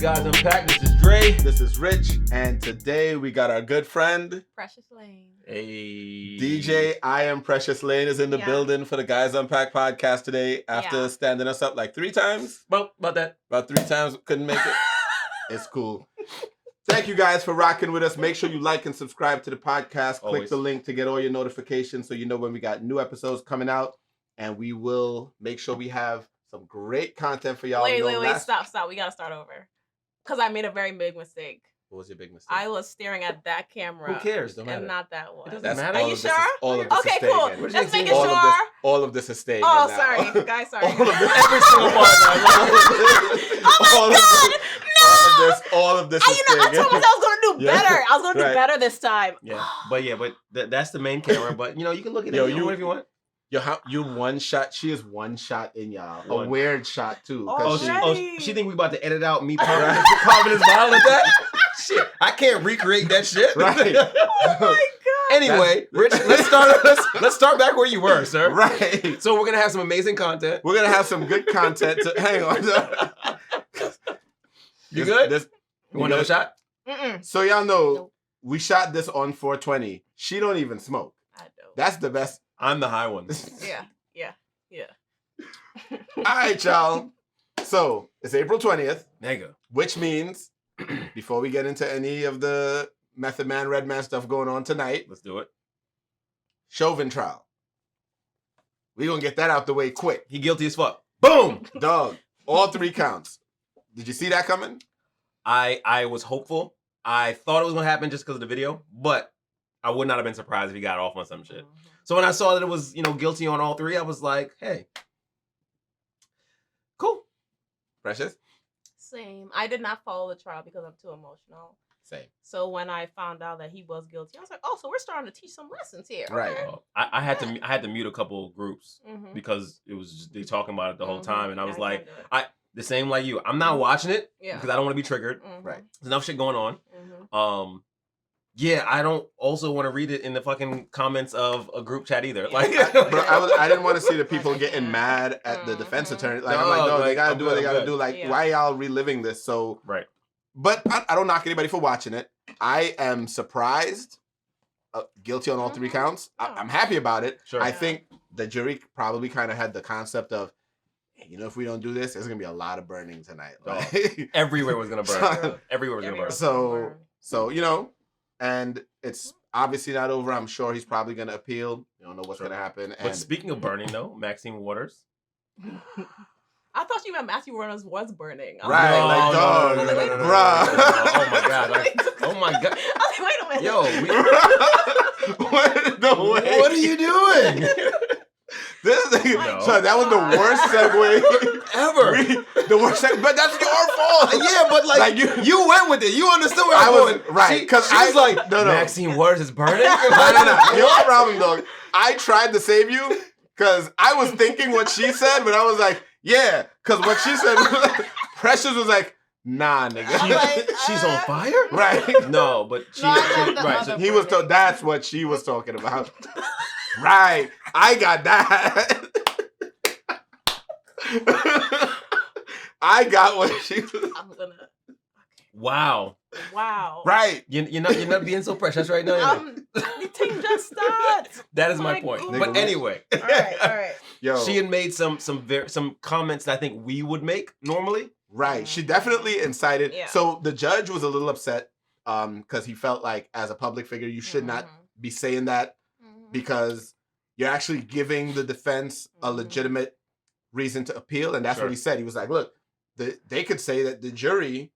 Guys Unpacked. This is Dre. This is Rich. And today we got our good friend, Precious Lane. Hey. DJ I Am Precious Lane is in the building for the Guys Unpacked podcast today after standing us up like 3 times. About that. About 3 times, couldn't make it. It's cool. Thank you guys for rocking with us. Make sure you like and subscribe to the podcast. Always. Click the link to get all your notifications so you know when we got new episodes coming out. And we will make sure we have some great content for y'all. Wait, stop. We gotta start over. Because I made a very big mistake. What was your big mistake? I was staring at that camera. Who cares? Don't matter. And not that one. It doesn't matter. Are you sure? All of this Okay, is staying cool. in. Just making sure. All of this is staying Oh, in now. sorry. Guys, sorry. All of this, Every single part. Oh my God! No! All of this is I told myself I was gonna do better. I was gonna do better this time. Yeah, but that's the main camera. But you can look at it if you want. You one shot. She is one shot in y'all. One. A weird shot too. She think we about to edit out me carving his bottle at that? Shit, I can't recreate that shit. Right. Oh my God. Anyway, Rich, let's start back where you were, sir. Right. So we're gonna have some amazing content. We're gonna have some good content. Hang on. You good? You want another shot? Mm-mm. So y'all know Nope. we shot this on 420. She don't even smoke. I don't. That's the best. I'm the high one. Yeah. All right, y'all. So it's April 20th, Nigga. which means before we get into any of the Method Man, Red Man stuff going on tonight, Let's do it. Chauvin trial. We gonna get that out the way quick. He guilty as fuck. Boom. Dog, all 3 counts. Did you see that coming? I was hopeful. I thought it was gonna happen just because of the video, but I would not have been surprised if he got off on some shit. So when I saw that it was, guilty on all 3, I was like, hey, cool. Precious? Same. I did not follow the trial because I'm too emotional. Same. So when I found out that he was guilty, I was like, oh, so we're starting to teach some lessons here. Right. Okay. I had to mute a couple groups Mhm. because it was just, they talking about it the whole time, and I was Yeah, like, can't do it. the same like you. I'm not watching it Yeah. because I don't want to be triggered. Mhm. Right. There's enough shit going on. Mhm. Yeah, I don't also want to read it in the fucking comments of a group chat either. Like, Bro, I didn't want to see the people getting mad at the defense attorney. Like, I'm like, no, they gotta do what they gotta do. Like, why y'all reliving this? So, right. But I don't knock anybody for watching it. I am surprised. Guilty on all 3 counts. I'm happy about it. Sure. I think the jury probably kind of had the concept of, hey, if we don't do this, there's gonna be a lot of burning tonight. Like, Everywhere was gonna burn. Everywhere was gonna burn. So and it's obviously not over. I'm sure he's probably gonna appeal. You don't know what's gonna happen. But speaking of burning, though, Maxine Waters. I thought you meant Matthew Warner's was burning. Right, No, like, dog, no. bruh. Oh my God. Oh my God. I was like, wait a minute. Yo, what are you doing? This thing, No. so that was the worst segue Ever. the worst segue, but that's your fault. Yeah, but like you went with it. You understood where I was going. Right, because She was like, no. Maxine Waters is burning. No. Your problem, dog. I tried to save you because I was thinking what she said, but I was like, yeah, because what she said, Precious was like, nah, nigga. She's on fire? Right. No, but she, No, I love the right. other So He was. That's what she was talking about. Right. I got that. I got what she was. I'm gonna. Wow. Wow. Right. You're not being so precious right now. The team just started. That is my My point. goodness. But anyway, All right. Yo. she had made some comments that I think we would make normally. Right. She definitely incited. Yeah. So the judge was a little upset because he felt like as a public figure, you should not be saying that because you're actually giving the defense a legitimate reason to appeal. And that's what he said. He was like, look, they could say that the jury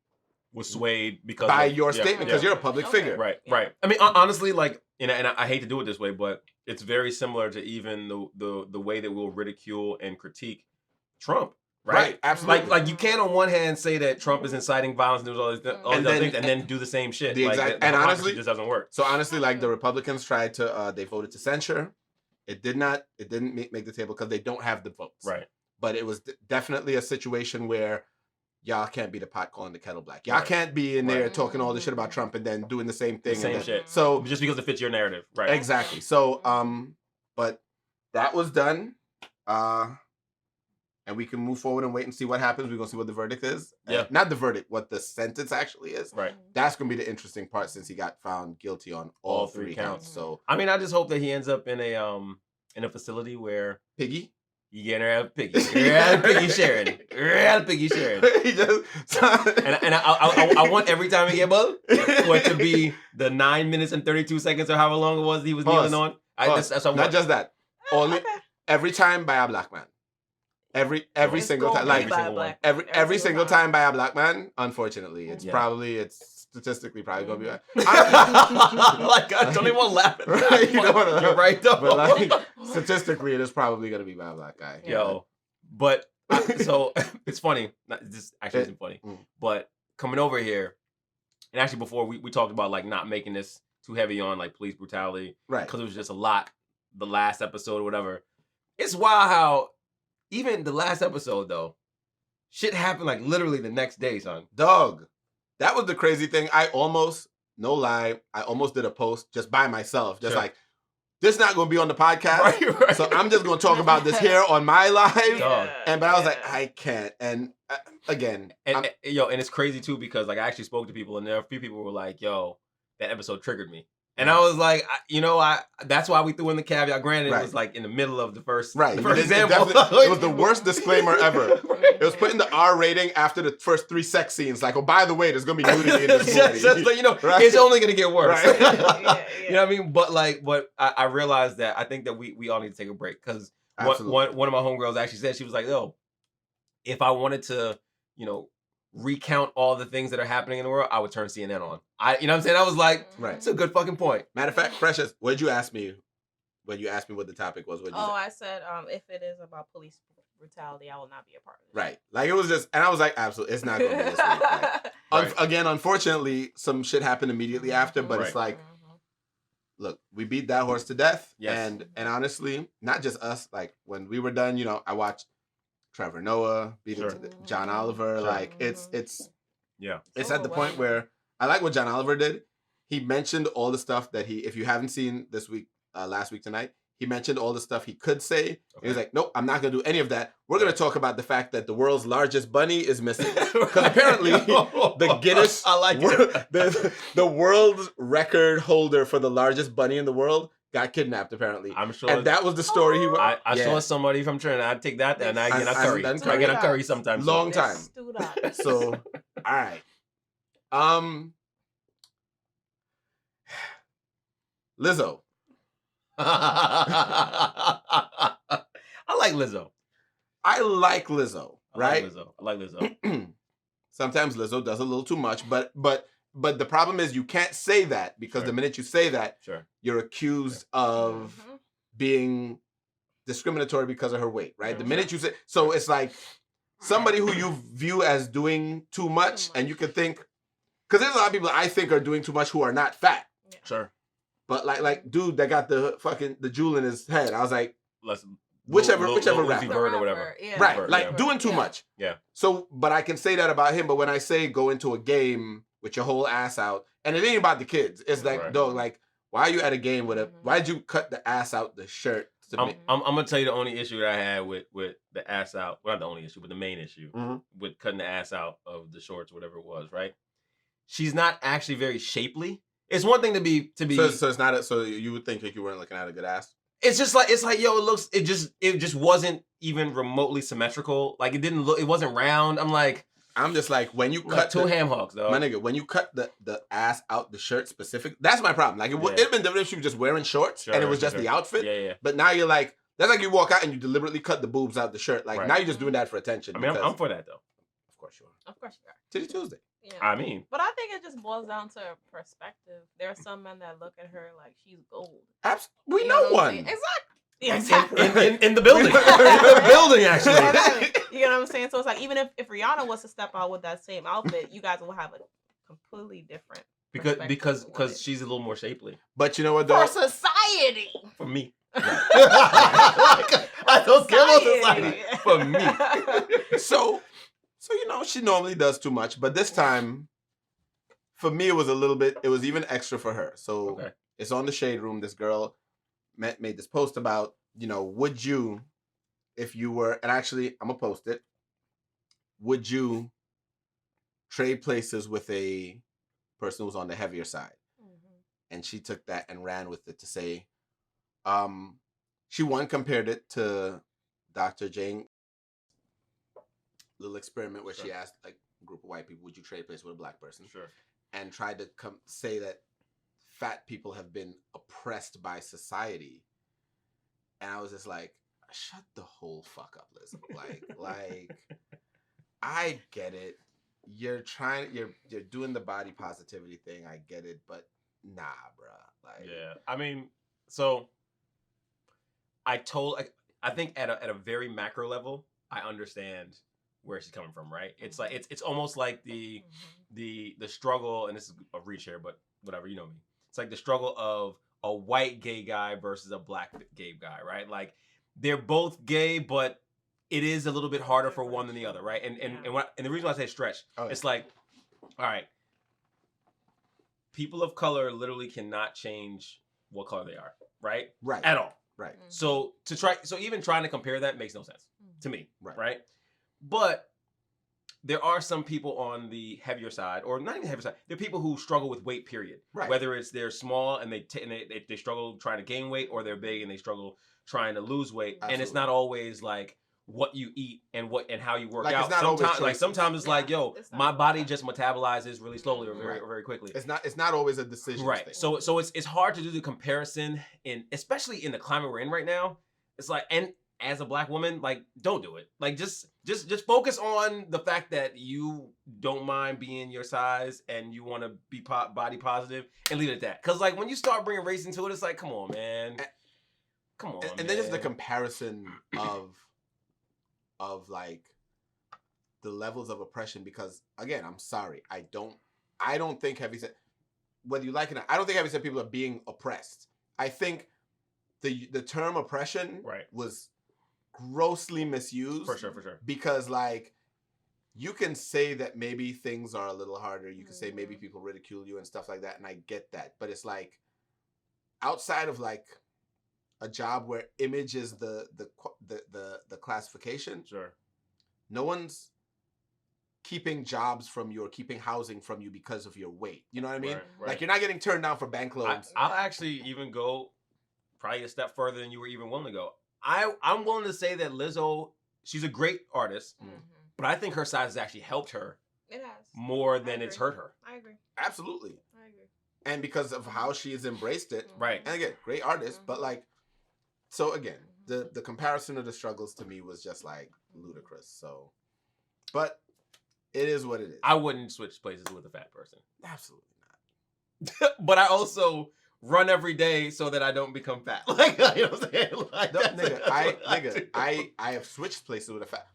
was swayed because by of your statement because you're a public figure. Right. I mean, honestly, like, and I hate to do it this way, but it's very similar to even the way that we'll ridicule and critique Trump. Right. Absolutely. Like you can't on one hand say that Trump is inciting violence and all these other things, and then do the same shit. And honestly, it just doesn't work. So honestly, like the Republicans tried to, they voted to censure. It didn't make the table because they don't have the votes. Right. But it was definitely a situation where y'all can't be the pot calling the kettle black. Y'all can't be in there talking all this shit about Trump and then doing the same thing. Same shit. So just because it fits your narrative. Right. Exactly. So, but that was done. And and we can move forward and wait and see what happens. We're gonna see what the verdict is. Yeah. Not the verdict, what the sentence actually is. Right. That's gonna be the interesting part since he got found guilty on all three counts. So I mean, I just hope that he ends up in a facility where Piggy. you get her out piggy. You're out piggy sharing. You're out piggy sharing. He just And I want every time he get bugged for it to be the 9 minutes and 32 seconds or however long it was he was kneeling on. That's what I want. Not just that. Only every time by a black man. Every single time. Like every single time by a black man. Unfortunately, it's statistically probably gonna be like I don't even want to laugh at that. Right, you know You're right though. But like statistically, it is probably gonna be by a black guy. Yo, but so it's funny. This actually isn't funny, but coming over here, and actually before we talked about like not making this too heavy on like police brutality, right? Because it was just a lot. The last episode or whatever. It's wild how even the last episode though, shit happened like literally the next day, son. Dog. That was the crazy thing. I almost did a post just by myself. Just like, this not going to be on the podcast. Right. So I'm just going to talk about this here on my live. But I was like, I can't. And again. And it's crazy too because like I actually spoke to people and there are a few people who were like, yo, that episode triggered me. And I was like, that's why we threw in the caveat. Granted, it was like in the middle of the first example. It was the worst disclaimer ever. It was putting the R rating after the first 3 sex scenes. Like, oh, by the way, there's going to be nudity in this movie. just so it's only going to get worse. Right. You know what I mean? But I realized that I think that we all need to take a break because one of my homegirls actually said, she was like, yo, if I wanted to, recount all the things that are happening in the world, I would turn CNN on. You know what I'm saying? I was like, it's a good fucking point. Matter of fact, Precious, what did you ask me when you asked me what the topic was? I said, if it is about police brutality, I will not be a part of it. Right. Like it was just, and I was like, absolutely, it's not going to be this week. Like, again, unfortunately, some shit happened immediately after, but it's like, look, we beat that horse to death. Yes. And honestly, not just us, like when we were done, I watched Trevor Noah beat it to John Oliver. Sure. Like it's at the point where I like what John Oliver did. He mentioned all the stuff that if you haven't seen this week, last week tonight, he mentioned all the stuff he could say. Okay. He was like, nope, I'm not going to do any of that. We're going to talk about the fact that the world's largest bunny is missing. Because apparently the Guinness, the world's record holder for the largest bunny in the world got kidnapped, apparently. I'm sure. And that was the story he I saw somebody from Trinidad. I'd take that and I get a curry. I get a curry sometimes. Long time. So, all right. Lizzo. I like Lizzo. I like Lizzo, right? I like Lizzo. Sometimes Lizzo does a little too much, but the problem is you can't say that because the minute you say that, you're accused of being discriminatory because of her weight, right? The minute you say, so it's like somebody who you view as doing too much, and you could think, because there's a lot of people I think are doing too much who are not fat. Yeah. Sure. But like dude that got the jewel in his head, I was like, whichever rapper or whatever. Yeah. Right, like doing too much. Yeah. So, but I can say that about him. But when I say go into a game with your whole ass out, and it ain't about the kids. It's like, dog, like, why are you at a game with why'd you cut the ass out the shirt? I'm gonna tell you the only issue that I had with the ass out. Well, not the only issue, but the main issue with cutting the ass out of the shorts, whatever it was. Right? She's not actually very shapely. It's one thing to be. So it's not. So you would think like you weren't looking at a good ass. It's like yo, it just wasn't even remotely symmetrical. Like it wasn't round. I'm just like when you cut two ham hocks, though. My nigga, when you cut the ass out the shirt specific, that's my problem. Like it'd been different if she was just wearing shorts and it was just the outfit. Yeah. But now you're like, that's like you walk out and you deliberately cut the boobs out the shirt. Like now you're just doing that for attention. I mean, I'm for that though. Of course you are. Of course you are. Titty Tuesday. Yeah. I mean, but I think it just boils down to perspective. There are some men that look at her like she's gold. We know one. Exactly. Yeah, exactly. In the building. In the building, actually. Exactly. You know what I'm saying? So it's like, even if Rihanna was to step out with that same outfit, you guys will have a completely different because she's a little more shapely. But you know what, though? For society. For me. I don't care about society. For me. So she normally does too much, but this time, for me, it was even extra for her. So it's on the Shade Room. This girl made this post about, would you, if you were, and actually, I'm gonna post it. Would you trade places with a person who's on the heavier side? And she took that and ran with it to say, she compared it to Dr. Jane little experiment where she asked like a group of white people, would you trade places with a black person? And tried to say that fat people have been oppressed by society. And I was just like, shut the whole fuck up, Liz. Like, I get it. You're doing the body positivity thing. I get it, but nah, bruh. Like, yeah. I mean, so I think at a very macro level, I understand where she's coming from, right? It's like it's almost like the struggle, and this is a reach here, but whatever, you know me. It's like the struggle of a white gay guy versus a black gay guy, right? Like they're both gay, but it is a little bit harder for one than the other, right? And the reason why I say stretch, it's like, all right, people of color literally cannot change what color they are, right? Right. At all. Right. So even trying to compare that makes no sense to me, right? But there are some people on the heavier side, or not even heavier side. There are people who struggle with weight, period. Right. Whether it's they're small and they struggle trying to gain weight, or they're big and they struggle trying to lose weight. Absolutely. And it's not always like what you eat and how you work out. Sometimes it's like, yo, my body just metabolizes really slowly or very quickly. It's not always a decision. Right. Thing. So it's hard to do the comparison especially in the climate we're in right now. It's like, and as a black woman, like, don't do it. Like, just focus on the fact that you don't mind being your size and you want to be body positive, and leave it at that. Because, like, when you start bringing race into it, it's like, come on, man. And then just the comparison of like the levels of oppression. Because again, I'm sorry, I don't think heavyset, whether you like it or not, I don't think heavyset people are being oppressed. I think the term oppression was grossly misused. For sure. Because like, you can say that maybe things are a little harder. You can say maybe people ridicule you and stuff like that, and I get that. But it's like, outside of like a job where image is the classification, no one's keeping jobs from you or keeping housing from you because of your weight. You know what I mean? Right. Like, you're not getting turned down for bank loans. I'll actually even go probably a step further than you were even willing to go. I'm willing to say that Lizzo, she's a great artist, but I think her size has actually helped her. It has. More than it's hurt her. I agree. Absolutely. I agree. And because of how she has embraced it. Right. And again, great artist, but like, so again, the comparison of the struggles to me was just like ludicrous. So, but it is what it is. I wouldn't switch places with a fat person. Absolutely not. But I also run every day so that I don't become fat. Like, you know what I'm saying? Like, I have switched places with a fat.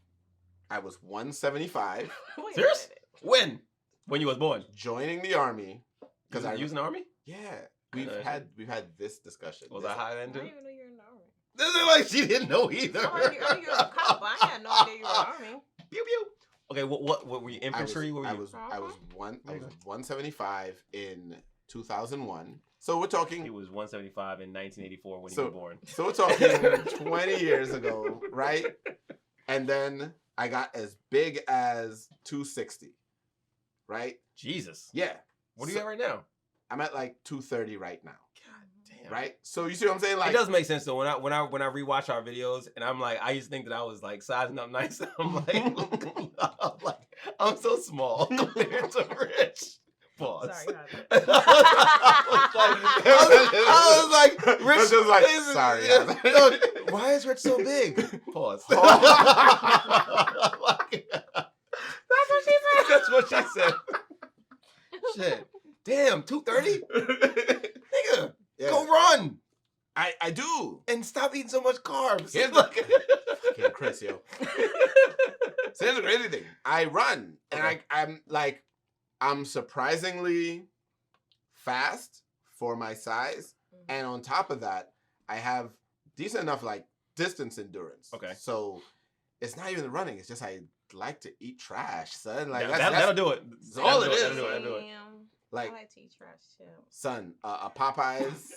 I was 175. Serious? When you was born? Joining the army. Because I was in the army? Yeah. We've had this discussion. Was I high then too? I didn't even know you were in the army. This is like she didn't know either. You're a cop. I had no idea you were in the army. Pew pew. Okay, what were you, infantry? I was 175 in 2001. So we're talking. He was 175 in 1984 when he was born. So we're talking 20 years ago, right? And then I got as big as 260, right? Jesus. Yeah. What are you at right now? I'm at like 230 right now. God damn. Right? So you see what I'm saying? Like, it does make sense though. When I rewatch our videos, and I'm like, I used to think that I was like sizing up nice. I'm like, I'm so small compared to Rich. Pause. Sorry, I was like, Rich. Was just like, sorry. Why is Rich so big? Pause. That's what she said. Shit. Damn, 230? Nigga, go run. I do. And stop eating so much carbs. Fucking Chris, yo. So here's the crazy thing. I run. And I'm surprisingly fast for my size. And on top of that, I have decent enough like distance endurance. Okay. So it's not even the running. It's just I like to eat trash, son. Like that'll do it. That's all it is. That'll do it. Like, I like to eat trash too. son, a Popeyes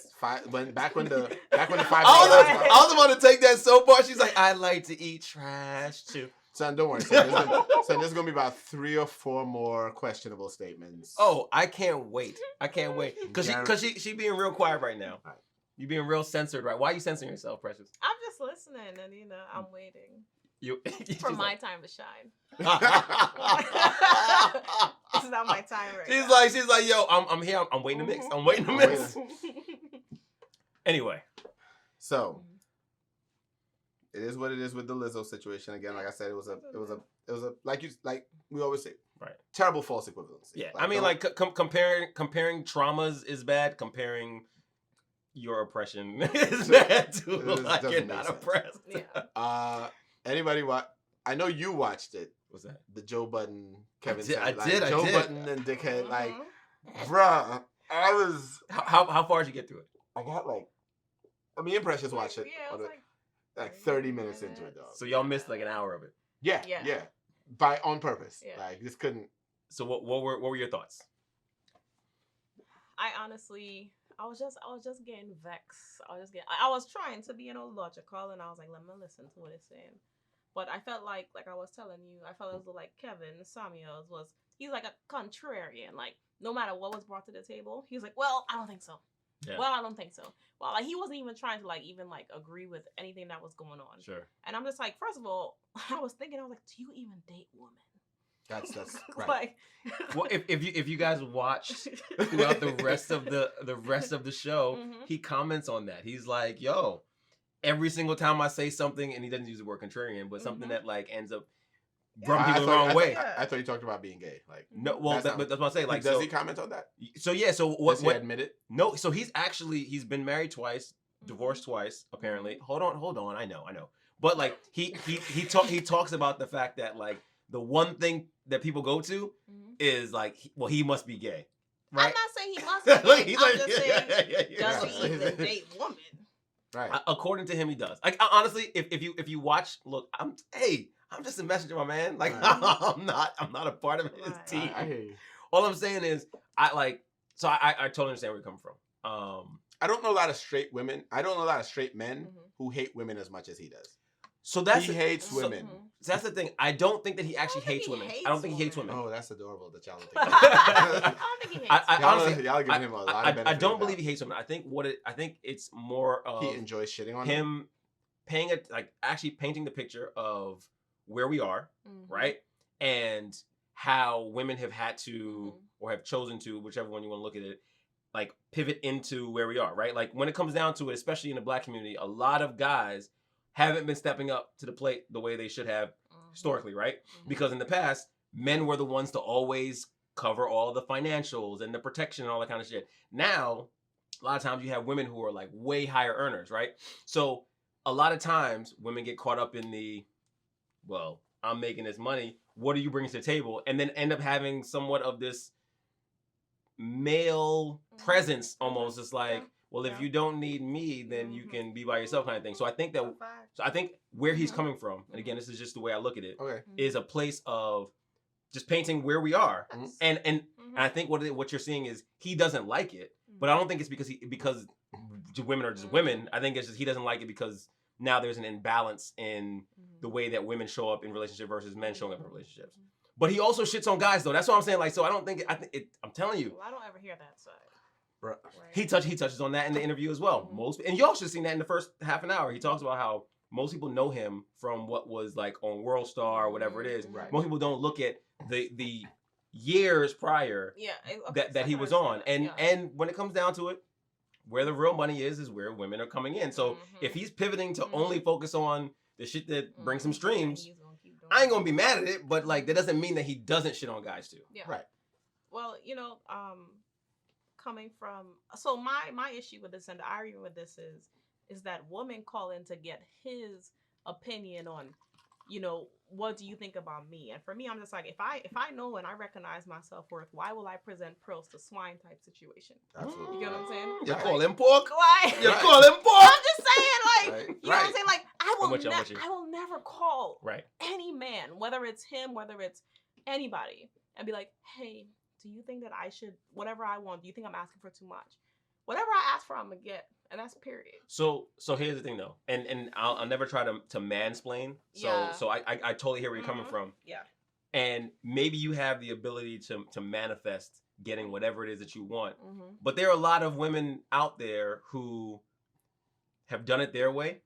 back when the $5. I was about to take that so far. She's like, I like to eat trash too. Son, don't worry. There's gonna be about 3 or 4 more questionable statements. Oh, I can't wait. Cause she being real quiet right now. Right. You being real censored, right? Why are you censoring yourself, Precious? I'm just listening, and I'm waiting for my time to shine. It's not my time right now. She's like, yo, I'm here. I'm waiting to mix. I'm waiting to mix. Anyway, so it is what it is with the Lizzo situation. Again, like I said, it was a like we always say, right? Terrible false equivalency. Yeah, I mean, comparing traumas is bad. Comparing your oppression is bad too. Like you're not oppressed. Yeah. Anybody watch? I know you watched it. What's that? The Joe Budden, Kevin. I did. Joe Budden and Dickhead. Like, bruh, I was. How far did you get through it? I got me and Precious watched it. Yeah, it was like 30 minutes into it, dog. So y'all missed like an hour of it. Yeah. On purpose. Yeah. Like, this couldn't. So what were your thoughts? I honestly, I was just getting vexed. I was trying to be logical, and I was like, let me listen to what it's saying. But I felt like I was telling you, I felt as though like Kevin Samuels he's like a contrarian. Like, no matter what was brought to the table, he's like, well, I don't think so. Yeah. Well, I don't think so. Well, like, he wasn't even trying to even agree with anything that was going on. Sure. And I'm just like, first of all, I was like, do you even date women? That's right. Well, if you guys watched throughout the rest of the show, he comments on that. He's like, yo, every single time I say something, and he doesn't use the word contrarian, but something that ends up rubbing people the wrong way. I thought you talked about being gay. Like, no, well, that's what I'm saying. Like, does he comment on that? So yeah, so what? Does he admit it? No, so he's been married twice, divorced twice, apparently. Hold on, I know, but like he talks about the fact that like the one thing that people go to is like, he must be gay. Right? I'm not saying he must be gay. I'm just saying, does he even date women? Right. According to him, he does. Like, honestly, if you watch, look, I'm just a messenger, my man. Like, I'm not a part of his team. I hear you. All I'm saying is, I totally understand where you're coming from. I don't know a lot of straight women. I don't know a lot of straight men who hate women as much as he does. So he hates women. So that's the thing. I don't think that he actually hates women. I don't think he hates women. Oh, that's adorable that y'all don't think. I don't think he hates women. Honestly, y'all giving him a lot of benefit. I don't believe he hates women. I think it's more of he enjoys shitting on him actually painting the picture of where we are, right? And how women have had to or have chosen to, whichever one you want to look at it, like pivot into where we are, right? Like when it comes down to it, especially in the Black community, a lot of guys haven't been stepping up to the plate the way they should have historically, right? Because in the past, men were the ones to always cover all the financials and the protection and all that kind of shit. Now, a lot of times you have women who are like way higher earners, right? So a lot of times women get caught up in the, well, I'm making this money. What are you bringing to the table? And then end up having somewhat of this male presence almost. It's like, well, if you don't need me, then you can be by yourself kind of thing. So I think where he's coming from, and again, this is just the way I look at it, is a place of just painting where we are. And I think what you're seeing is he doesn't like it, but I don't think it's because women are just women. I think it's just he doesn't like it because now there's an imbalance in the way that women show up in relationships versus men showing up in relationships. But he also shits on guys though. That's what I'm saying. Like, so I'm telling you. Well, I don't ever hear that side. Right. He touches on that in the interview as well. And you also seen that in the first half an hour. He talks about how most people know him from what was like on World Star or whatever it is. Right. Most people don't look at the years prior that he was on. And when it comes down to it, where the real money is where women are coming in. So if he's pivoting to only focus on the shit that brings him streams, I ain't gonna be mad at it, but like that doesn't mean that he doesn't shit on guys too. Yeah. Right. Well, coming from my issue with this and the argument with this is that women call in to get his opinion on, what do you think about me? And for me, I'm just like, if I know and I recognize my self-worth, why will I present pearls to swine type situation? Absolutely. You get what I'm saying? You call him pork? Why? You call him pork? I'm just saying, like, you know what I'm saying? Like, I will never call any man, whether it's him, whether it's anybody, and be like, hey, do you think that I should, whatever I want, do you think I'm asking for too much? Whatever I ask for, I'm gonna get, and that's period. So here's the thing though, and I'll never try to mansplain. So I totally hear where you're coming from. Yeah. And maybe you have the ability to manifest getting whatever it is that you want. But there are a lot of women out there who have done it their way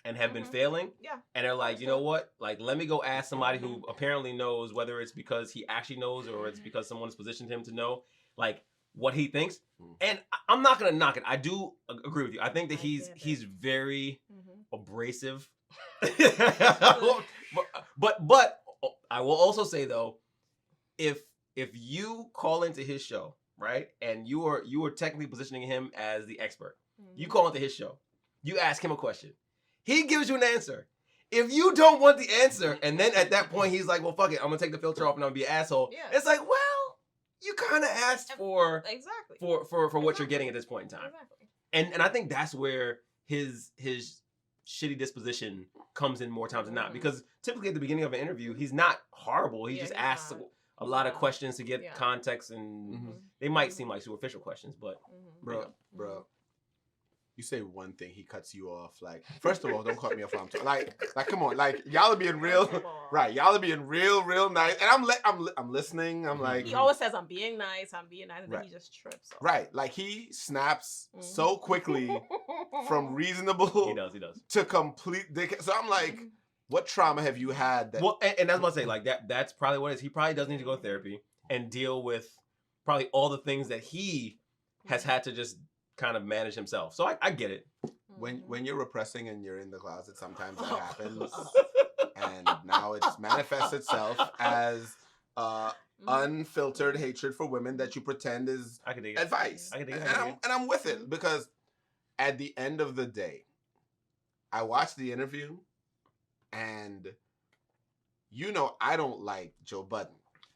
and have been failing. Yeah. And they're like, you know what? Like, let me go ask somebody who apparently knows, whether it's because he actually knows or it's because someone's positioned him to know, like, what he thinks. And I'm not gonna knock it. I do agree with you. I think that he's very abrasive. but I will also say though, if you call into his show, right, and you are technically positioning him as the expert, you call into his show, you ask him a question, he gives you an answer. If you don't want the answer, and then at that point he's like, well, fuck it, I'm gonna take the filter off and I'm gonna be an asshole. Yeah. It's like, well, you kind of asked for what you're getting at this point in time. Exactly. And I think that's where his shitty disposition comes in more times than not, because typically at the beginning of an interview he's not horrible. He just asks a lot of questions to get context, and they might seem like superficial questions, but bro, you say one thing, he cuts you off. Like, first of all, don't cut me off. I'm like, come on, like, y'all are being real, right? Y'all are being real nice, and I'm listening. I'm like, he always says, I'm being nice, and then he just trips off. Right, like he snaps so quickly from reasonable. He does to complete dick. So I'm like, what trauma have you had? Well, and that's what I say. Like that's probably what it is. He probably does need to go to therapy and deal with probably all the things that he has had to just kind of manage himself. So I get it. When you're repressing and you're in the closet, sometimes that happens. And now it's manifests itself as unfiltered hatred for women that you pretend is advice. And I'm with it, because at the end of the day, I watched the interview, and I don't like Joe Budden.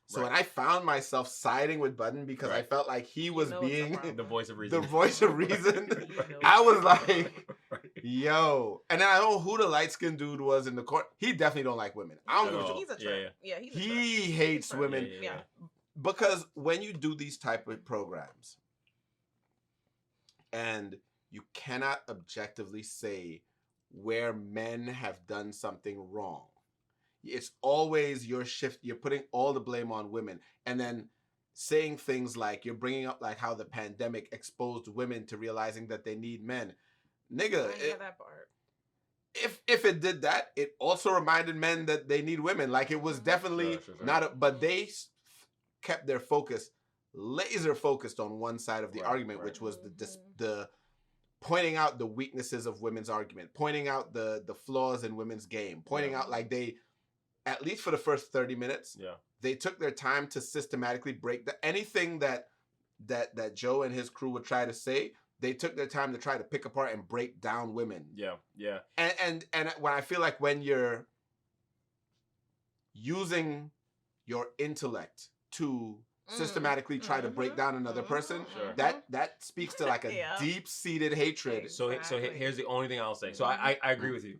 So when I found myself siding with Budden because I felt like he was being the voice of reason. I was like, yo. And then I don't know who the light-skinned dude was in the court. He definitely don't like women. I don't know. He's a trip. Yeah, he hates women. Yeah. Because when you do these type of programs, and you cannot objectively say where men have done something wrong, it's always your shift. You're putting all the blame on women, and then saying things like, you're bringing up like how the pandemic exposed women to realizing that they need men. Nigga, that part. If it did that, it also reminded men that they need women. Like, it was definitely not but they kept their focus laser focused on one side of the argument, which was the pointing out the weaknesses of women's argument, pointing out the flaws in women's game, pointing out like they, at least for the first 30 minutes, they took their time to systematically break anything that Joe and his crew would try to say. They took their time to try to pick apart and break down women. Yeah. And when I feel like when you're using your intellect to systematically try to break down another person, that speaks to like a deep-seated hatred. So here's the only thing I'll say. So I agree with you,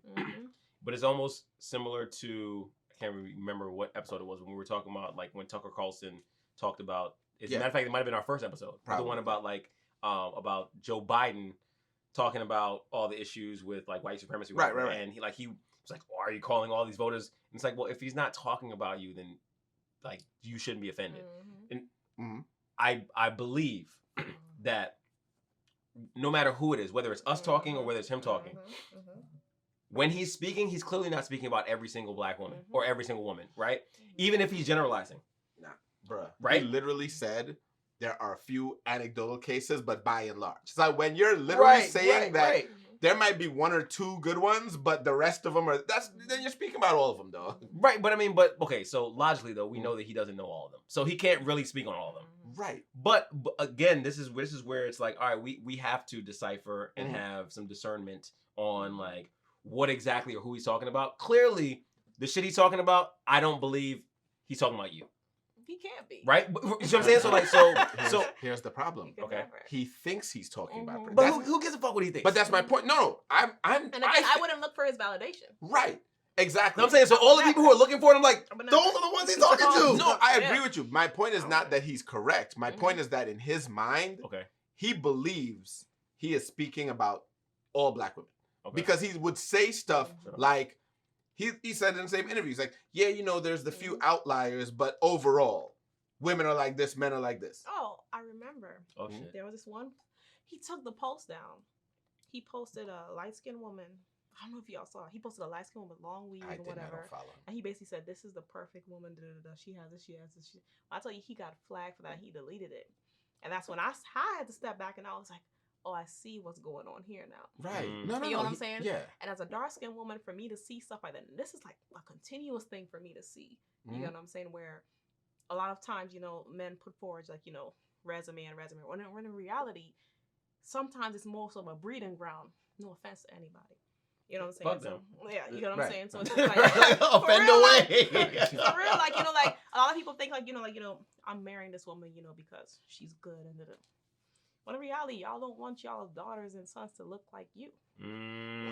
but it's almost similar to, I can't remember what episode it was when we were talking about like when Tucker Carlson talked about. As a matter of fact, it might have been our first episode. Probably. The one about like about Joe Biden talking about all the issues with like white supremacy, right. And he was like, "Why are you calling all these voters?" And it's like, well, if he's not talking about you, then like you shouldn't be offended. And I believe that no matter who it is, whether it's us talking or whether it's him talking, when he's speaking, he's clearly not speaking about every single black woman or every single woman, right? Even if he's generalizing. Nah, bruh. Right? He literally said there are a few anecdotal cases, but by and large. It's like when you're literally saying that there might be one or two good ones, but the rest of them are, then you're speaking about all of them, though. Right, but okay, so logically, though, we know that he doesn't know all of them. So he can't really speak on all of them. Right. But again, this is where it's like, all right, we have to decipher and have some discernment on like what exactly or who he's talking about. Clearly, the shit he's talking about, I don't believe he's talking about you. He can't be. Right? You know what I'm saying? So here's the problem. Okay. He thinks he's talking about her. But who gives a fuck what he thinks? But that's my point. No, I I wouldn't look for his validation. Right. Exactly. You know what I'm saying? So all the people who are looking for it, I'm like, those are the ones he's talking to. No, I agree with you. My point is not that he's correct. My point is that in his mind, he believes he is speaking about all black women. Because he would say stuff like, he said in the same interview, he's like, yeah, you know, there's the few outliers, but overall, women are like this, men are like this. Oh, I remember. Oh, shit. There was this one, he took the post down. He posted a light-skinned woman. I don't know if y'all saw it. He posted a light-skinned woman with long weave or whatever. And he basically said, this is the perfect woman. She has this, she has this. I tell you, he got flagged for that. He deleted it. And that's when I had to step back and I was like, oh, I see what's going on here now. Right. No. You know what I'm saying? Yeah. And as a dark-skinned woman, for me to see stuff like that, this is like a continuous thing for me to see. You know what I'm saying? Where a lot of times, you know, men put forward like, you know, resume. When in reality, sometimes it's more so of a breeding ground. No offense to anybody. You know what I'm saying? Fuck them. So, yeah, you know what I'm saying? So it's just like offend away. For real, like, you know, like a lot of people think like, you know, I'm marrying this woman, you know, because she's good and But in reality, y'all don't want y'all's daughters and sons to look like you.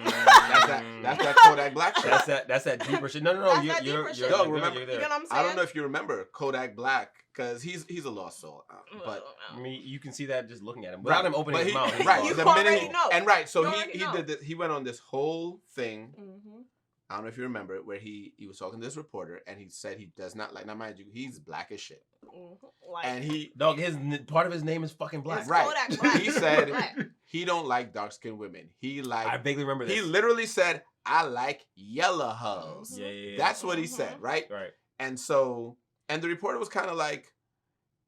That's that Kodak Black shit. That's that deeper shit. No. You're remember? You know what I'm saying? I don't know if you remember Kodak Black because he's a lost soul. But I mean, you can see that just looking at him without him opening his mouth. Right. You already know. And right. So he did this. He went on this whole thing. I don't know if you remember it, where he was talking to this reporter and he said he does not like. Now, mind you, he's black as shit. And his part of his name is fucking black. Right. He said he don't like dark skinned women. I vaguely remember this. He literally said, "I like yellow hoes." Yeah. That's what he said, right? Right. And so, and the reporter was kind of like,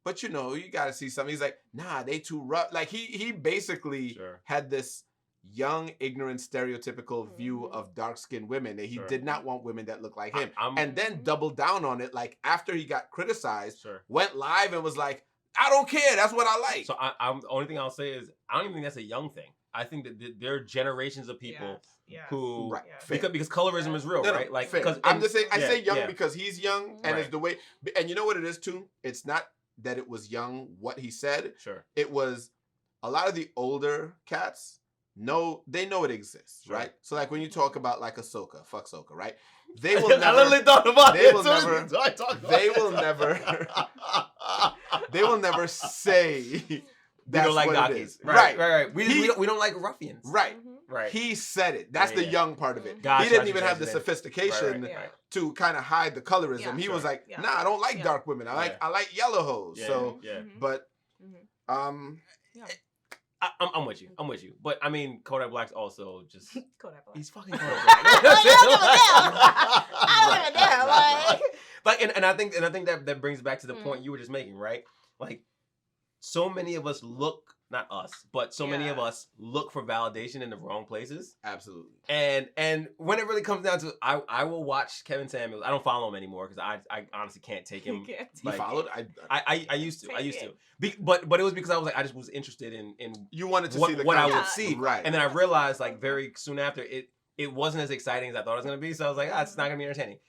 "But you know, you got to see something." He's like, "Nah, they too rough." Like he basically had this young, ignorant, stereotypical view of dark-skinned women. That he did not want women that look like him. And then doubled down on it. Like, after he got criticized, went live and was like, I don't care. That's what I like. So the only thing I'll say is, I don't even think that's a young thing. I think that there are generations of people who... Because colorism is real, right? Like, I'm just saying, I say young because he's young, and it's the way... And you know what it is, too? It's not that it was young, what he said. It was a lot of the older cats... they know it exists, right? So like when you talk about like Ahsoka, fuck Ahsoka, right? They will never. I literally thought about it. They will never say that's we don't like what it is. Right. We don't like ruffians. Right. He said it. That's the young part of it. He didn't even have the sophistication to kind of hide the colorism. He was like, nah, I don't like dark women. I like yellow hoes. But I'm with you. But I mean, Kodak Black's also just Kodak Black. He's fucking Kodak Black. I don't give a damn. Like, and I think that brings back to the point you were just making, right? Like, so many of us look, not us, but so many of us look for validation in the wrong places. Absolutely. And when it really comes down to, I will watch Kevin Samuels. I don't follow him anymore because I honestly can't take him. He followed? I used to. But it was because I was like, I just was interested in you wanted to see what I would see. Right. And then I realized like very soon after it wasn't as exciting as I thought it was gonna be. So I was like, it's not gonna be entertaining.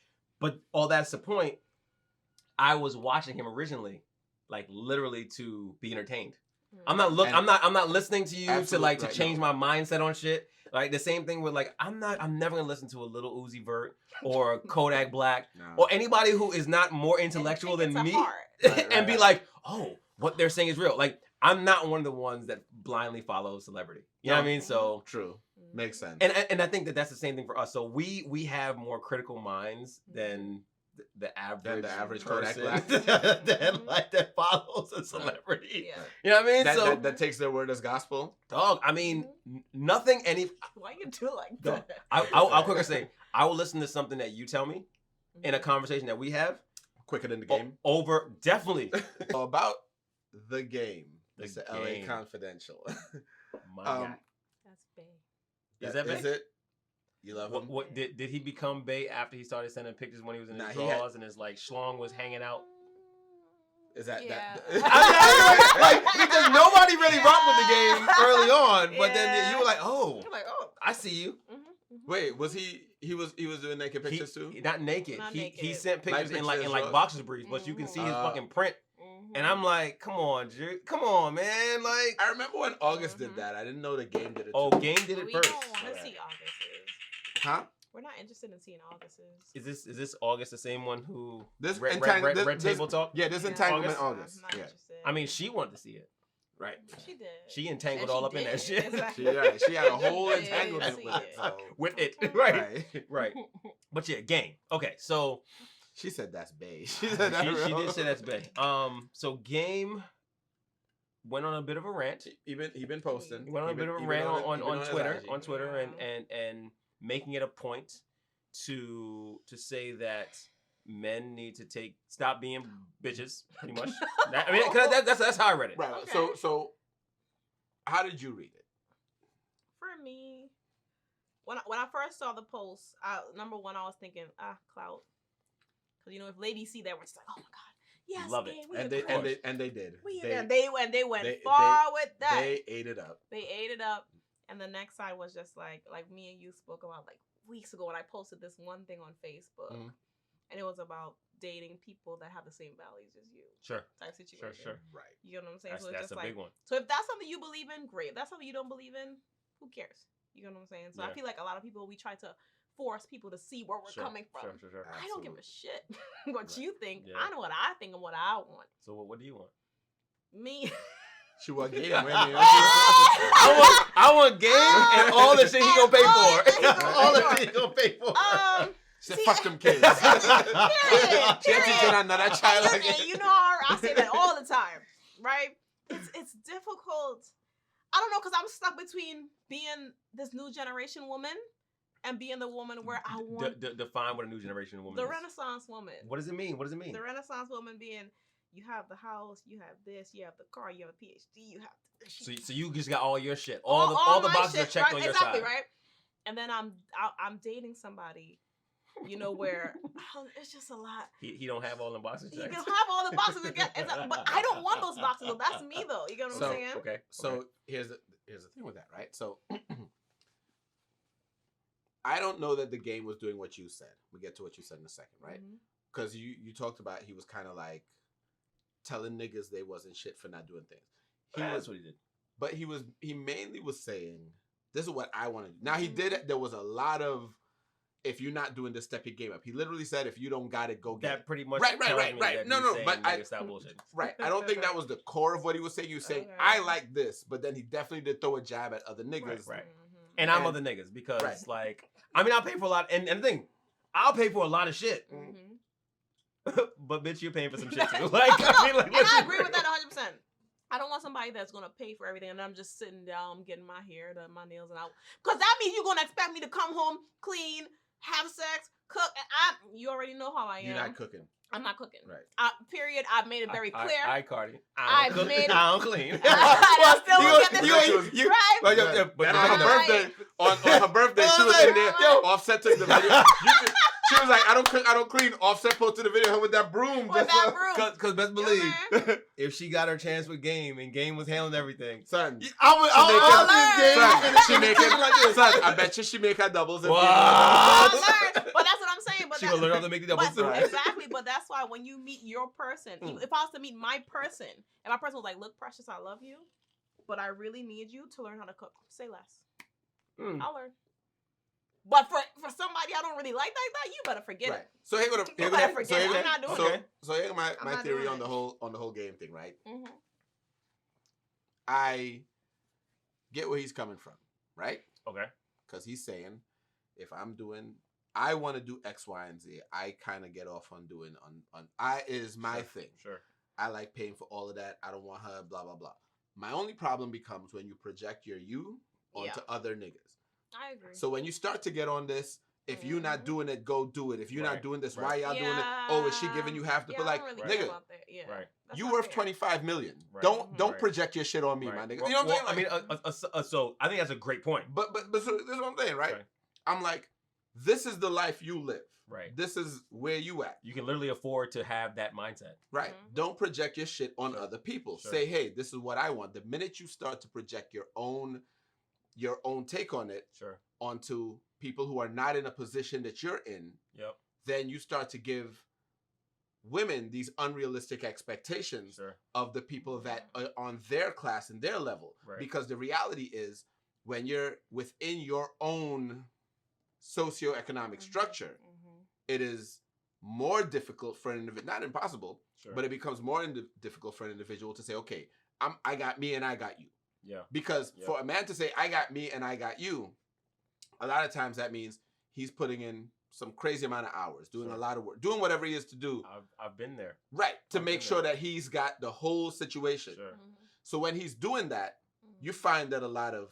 But all that's the point. I was watching him originally, like literally to be entertained. I'm not listening to you to change my mindset on shit. Like the same thing with like I'm never gonna listen to a Little Uzi Vert or Kodak Black or anybody who is not more intellectual than me and be like, oh, what they're saying is real. Like I'm not one of the ones that blindly follow celebrity. You know what I mean? So true. Makes sense. And I think that's the same thing for us. So we have more critical minds than the average Kodak Black that follows a celebrity. You know what I mean? That takes their word as gospel. Dog, I mean, nothing why you do like that? I'll quicker say, I will listen to something that you tell me in a conversation that we have. Quicker than the game. Definitely. About the game. It's the LA Confidential. My God. That's big. Is that big? Is it? You love him? What did he become Bay after he started sending pictures when he was in his drawers and his like schlong was hanging out? Is that that? Because nobody really rocked with the game early on, but then you were like, oh, I see you. Wait, was he was doing naked pictures too? Not naked. He sent pictures in like boxer briefs, but you can see his fucking print. And I'm like, come on, man. Like I remember when August did that. I didn't know the game did it. Oh, game did it first. We don't want to see August. Huh? We're not interested in seeing August's. Is this August the same one who This Red Table Talk? Yeah, this entanglement August. I'm not Yeah. interested. I mean, she wanted to see it. Right. She did. She entangled And all she up in that did. shit. Exactly. She had a whole She did entanglement see with it. it. So. With it. Okay. Right. Right. Right. But yeah, Game. Okay, so She said that's bae. She said that she did say that's big. So Game went on a bit of a rant. He been posting. He went on a bit of a rant on Twitter, and making it a point to say that men need to stop being bitches, pretty much. That's how I read it. Right. Okay. So how did you read it? For me, when I first saw the post, number one, I was thinking, clout. Because if ladies see that, we're just like, oh my god, yes, Love Game, it. we And agree. they did. They went far with that. They ate it up. They ate it up. And the next side was just like me and you spoke about like weeks ago when I posted this one thing on Facebook. Mhm. And it was about dating people that have the same values as you. Sure. Type situation. Sure. Right. You know what I'm saying? That's, So it's that's just a big one. So if that's something you believe in, great. If that's something you don't believe in, who cares? You know what I'm saying? So I Yeah. feel like a lot of people, we try to force people to see where we're coming from. Sure. I don't give a shit what Right. you think. Yeah. I know what I think and what I want. So what do you want? Me. She was Game. I want Game and all the shit he gonna pay for. All the shit he gonna pay for. She said, fuck them kids. Period. She had to get another child And again. you know I say that all the time, right? It's difficult. I don't know, because I'm stuck between being this new generation woman and being the woman where I want Define what a new generation woman the is. Renaissance woman. What does it mean? What does it mean? The Renaissance woman being, you have the house, you have this, you have the car, you have a PhD, you have So you just got all your shit. All the my boxes shit, are checked right? on your exactly, side. right? And then I'm dating somebody, where it's just a lot. He don't have all the boxes You checked. can have all the boxes again, but I don't want those boxes. Though. That's me though. You get what I'm saying? Okay. So here's the thing with that, right? So I don't know that the Game was doing what you said. We get to what you said in a second, right? Because you talked about he was kind of like telling niggas they wasn't shit for not doing things. That's what he did. But he mainly was saying, this is what I want to do. Now he did it. There was a lot of, if you're not doing this, step your game up. He literally said, if you don't got it, go get it. That pretty much Right. tells me that No, he's saying, but nigga, stop bullshit. Right. I don't think that was the core of what he was saying. He was saying, Okay. I like this, but then he definitely did throw a jab at other niggas. Right. And I'm other niggas because I'll pay for a lot. And the thing, I'll pay for a lot of shit. But bitch, you're paying for some shit too. And I agree with that 100%. I don't want somebody that's gonna pay for everything, and I'm just sitting down getting my hair done, my nails, and because that means you're gonna expect me to come home, clean, have sex, cook. And you already know how I am. You're not cooking. I'm not cooking. Right. Period. I've made it very clear. Cardi. I I don't don't clean. I still look at this. Right? But And on her birthday, on her birthday, she was in there. Yo. Offset took the video. She was like, I don't cook, I don't clean. Offset posted the video with that broom. With that broom. Because best believe, if she got her chance with Game and Game was handling everything, Son, I she make it like this. Son, I bet you she make her doubles. What? But that's what I'm saying. But she gonna learn how to make the doubles too. Exactly. But that's why when you meet your person, if I was to meet my person, and my person was like, "Look, Precious, I love you, but I really need you to learn how to cook. Say less. I'll learn." But for somebody I don't really like that, you better forget it. So here here's my not theory doing on it. the whole Game thing, right? Mm-hmm. I get where he's coming from, right? Okay. Because he's saying, if I want to do X, Y, and Z, I kind of get off on doing is my thing. Sure. I like paying for all of that. I don't want her, blah, blah, blah. My only problem becomes when you project your onto other niggas. I agree. So when you start to get on this, if you're not doing it, go do it. If you're not doing this, why y'all doing it? Oh, is she giving you half the I like, don't really nigga? care about that. Yeah. Right. That's You not worth fair. $25 million. Right. Don't project your shit on me, my nigga. You know what I'm saying? So I think that's a great point. But so this is what I'm saying, right? Okay. I'm like, this is the life you live. Right. This is where you at. You can literally afford to have that mindset. Right. Don't project your shit on other people. Sure. Say, hey, this is what I want. The minute you start to project your own take on it onto people who are not in a position that you're in, then you start to give women these unrealistic expectations of the people that are on their class and their level. Right. Because the reality is, when you're within your own socioeconomic structure, it is more difficult for an individual, not impossible, but it becomes more difficult for an individual to say, okay, I got me and I got you. Yeah. Because for a man to say, I got me and I got you, a lot of times that means he's putting in some crazy amount of hours, doing a lot of work, doing whatever he is to do. I've been there. Right. To make sure that he's got the whole situation. Sure. So when he's doing that, you find that a lot of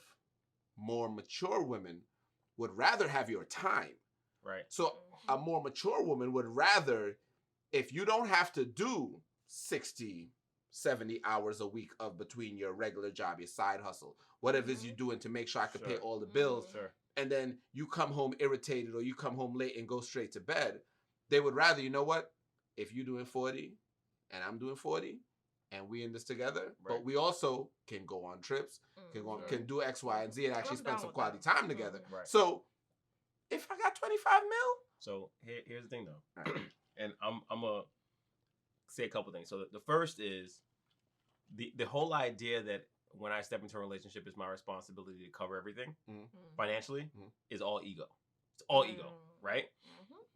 more mature women would rather have your time. Right. So a more mature woman would rather, if you don't have to do 60, 70 hours a week of between your regular job, your side hustle, whatever it is you're doing to make sure I can pay all the bills, and then you come home irritated or you come home late and go straight to bed, they would rather, you know what, if you're doing 40 and I'm doing 40 and we in this together, but we also can go on trips, can do X, Y, and Z and actually spend some quality time together. Right. So if I got 25 mil. So here's the thing though, and I'm gonna say a couple things. So the first is the whole idea that when I step into a relationship, it's my responsibility to cover everything financially is all ego. It's all ego, right?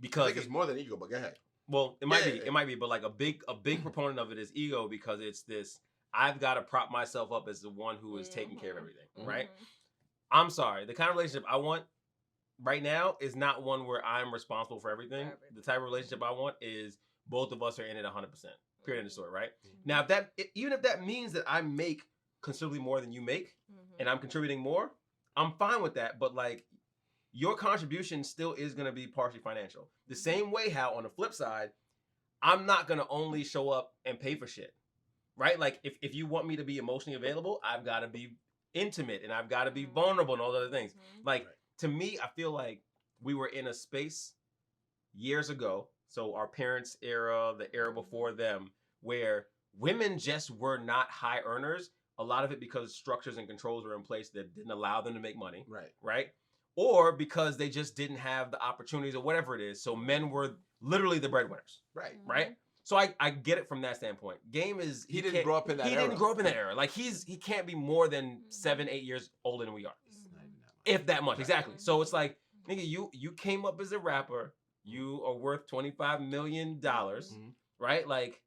Because I think it's more than ego, but go ahead. Well, it might be, but like a big proponent of it is ego, because it's this, I've got to prop myself up as the one who is taking care of everything, right? I'm sorry, the kind of relationship I want right now is not one where I'm responsible for everything. The type of relationship I want is both of us are in it 100%. Period in the story, right? Now, even if that means that I make considerably more than you make, and I'm contributing more, I'm fine with that. But like, your contribution still is going to be partially financial. The same way how on the flip side, I'm not going to only show up and pay for shit, right? Like if you want me to be emotionally available, I've got to be intimate and I've got to be vulnerable and all the other things. Like to me, I feel like we were in a space years ago. So our parents' era, the era before them, where women just were not high earners. A lot of it because structures and controls were in place that didn't allow them to make money. Right. Or because they just didn't have the opportunities or whatever it is. So men were literally the breadwinners. Right. So I get it from that standpoint. Game is he didn't grow up in that era. He didn't grow up in that era. Like he can't be more than 7-8 years older than we are. If that much. Exactly. So it's like, nigga, you came up as a rapper. You are worth $25 million. Right? Like,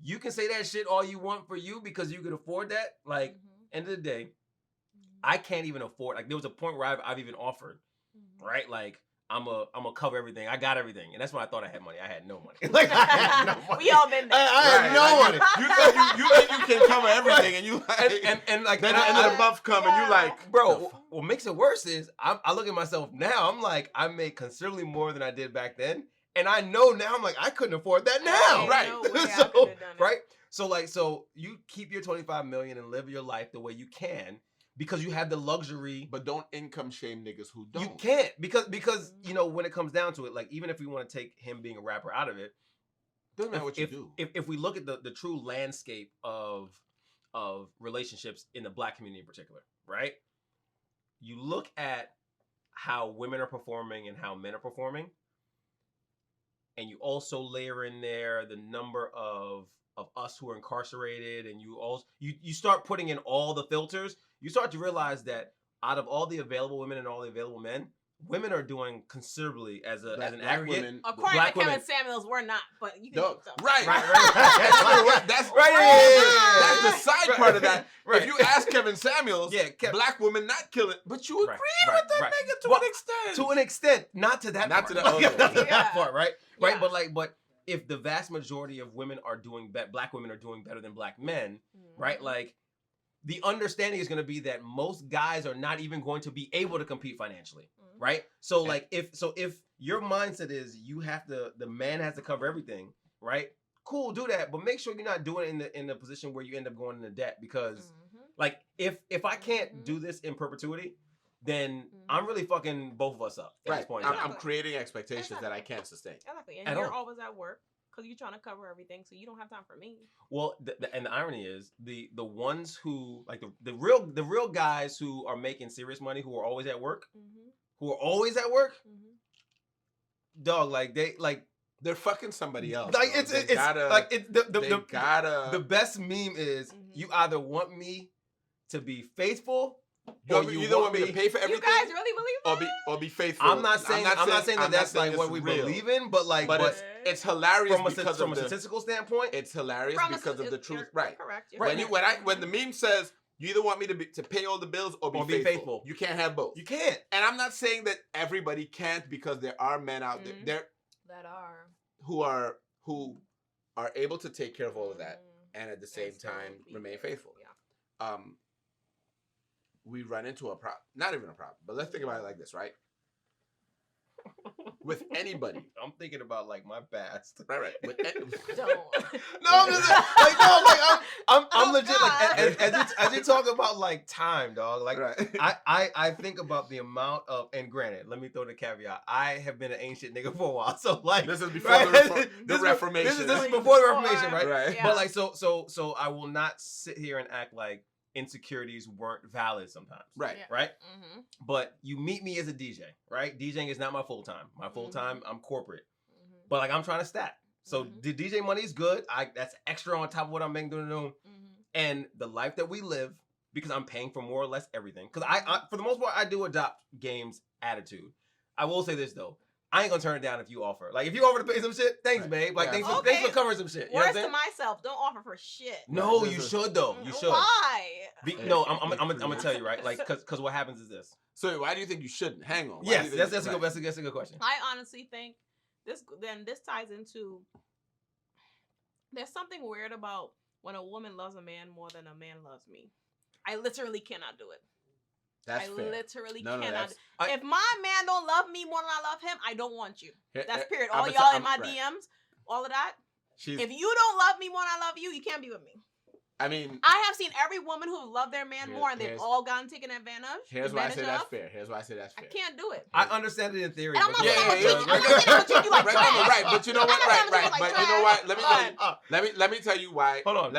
you can say that shit all you want for you because you can afford that. Like, end of the day, I can't even afford. Like, there was a point where I've even offered, right? Like, I'm a cover everything. I got everything, and that's when I thought I had money. I had no money. Like, I had no money. We all been there. I had no money. You think you can cover everything, and you like, and like then the end of the month come, and you like, bro. What makes it worse is I look at myself now. I'm like, I make considerably more than I did back then. And I know now, I'm like, I couldn't afford that now. Right. So you keep your 25 million and live your life the way you can because you have the luxury. But don't income shame niggas who don't. You can't because you know, when it comes down to it, like even if we want to take him being a rapper out of it, doesn't matter what you do. If we look at the true landscape of relationships in the Black community in particular, right? You look at how women are performing and how men are performing. And you also layer in there the number of us who are incarcerated, and you start putting in all the filters. You start to realize that out of all the available women and all the available men, women are doing considerably as an aggregate. Women, according to Kevin Samuels, we're not, but you can keep them. Right. That's the side part of that. Right. If you ask Kevin Samuels, Black women not killing, but you agreed with that nigga to an extent. To an extent, not to that part. Not to that part, right? Right, but if the vast majority of women are doing Black women are doing better than Black men, right? Like the understanding is going to be that most guys are not even going to be able to compete financially, right? So like if your mindset is the man has to cover everything, right? Cool, do that, but make sure you're not doing it in the position where you end up going into debt because like if I can't do this in perpetuity, then I'm really fucking both of us up at this point. I'm creating expectations that I can't sustain. Exactly. And you're always at work because you're trying to cover everything, so you don't have time for me. Well, and the irony is the ones who like the real guys who are making serious money, who are always at work, dog, like they're fucking somebody else. Like the best meme is you either want me to be faithful You either want me to pay for everything. You guys really believe that? Or be faithful. I'm not saying that that's like what we believe in, but like, but it's hilarious from a statistical standpoint. It's hilarious because of the truth. Right. Correct. When the meme says you either want me to pay all the bills or be faithful. You can't have both. You can't. And I'm not saying that everybody can't, because there are men out there who are able to take care of all of that and at the same time remain faithful. Yeah. We run into a problem, not even a problem, but let's think about it like this, right? With anybody. I'm thinking about like my past. Right. Don't. I'm legit like as you talk about like time, dog. Like I think about the amount of, and granted, let me throw the caveat. I have been an ancient nigga for a while, so like this is before the Reformation. This is before the Reformation, right? Right. Yeah. But like so I will not sit here and act like insecurities weren't valid sometimes. Right. Yeah. Right? Mm-hmm. But you meet me as a DJ, right? DJing is not my full time. My full time, I'm corporate. Mm-hmm. But like I'm trying to stack. So the DJ money is good. That's extra on top of what I'm making doing. And the life that we live, because I'm paying for more or less everything. Because I for the most part, I do adopt game's attitude. I will say this though. I ain't gonna turn it down if you offer. Like, if you offer to pay some shit, thanks, babe. Like, thanks for covering some shit. Words to myself, don't offer for shit. No, you should though. You should. Why? No, I'm gonna tell you, right? Like, cause what happens is this. So why do you think you shouldn't? Hang on. Yes, that's a good question. I honestly think this ties into, there's something weird about when a woman loves a man more than a man loves me. I literally cannot do it. That's fair. Literally cannot. If my man don't love me more than I love him, I don't want you. That's period. All y'all in my DMs, all of that. If you don't love me more than I love you, you can't be with me. I mean, I have seen every woman who loved their man more, and they've all gotten taken advantage. Here's why I say that's fair. I can't do it. I understand it in theory. And I'm not saying I'm not treat you like trash. Right, but you know what? Right. But you know what? Let me tell you why. Hold on,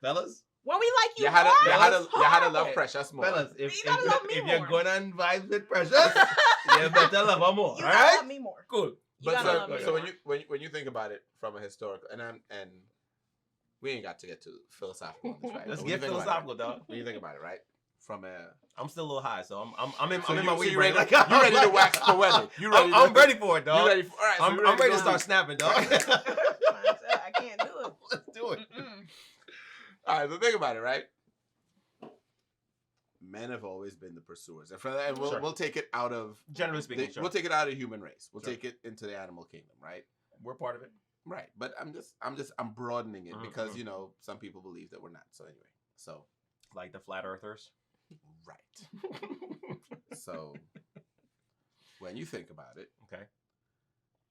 fellas. When we like you, you had to love Precious more. Fellas, if you're gonna invite with Precious, you better love her more. You all gotta right? love me more. Cool. But so when you think about it from a historical, and we ain't got to get too philosophical on this, right? Let's get philosophical, dog. When you think about it, right? I'm still a little high, so I'm in my weed. You ready to wax poetic? I'm ready for it, dog. You ready for? All right, I'm ready to start snapping, dog. I can't do it. Let's do it. All right, so think about it, right? Men have always been the pursuers, and we'll take it out of, generally speaking, we'll take it out of human race. We'll take it into the animal kingdom, right? We're part of it, right? But I'm broadening it because some people believe that we're not. So anyway, like the flat earthers, right? So when you think about it, okay,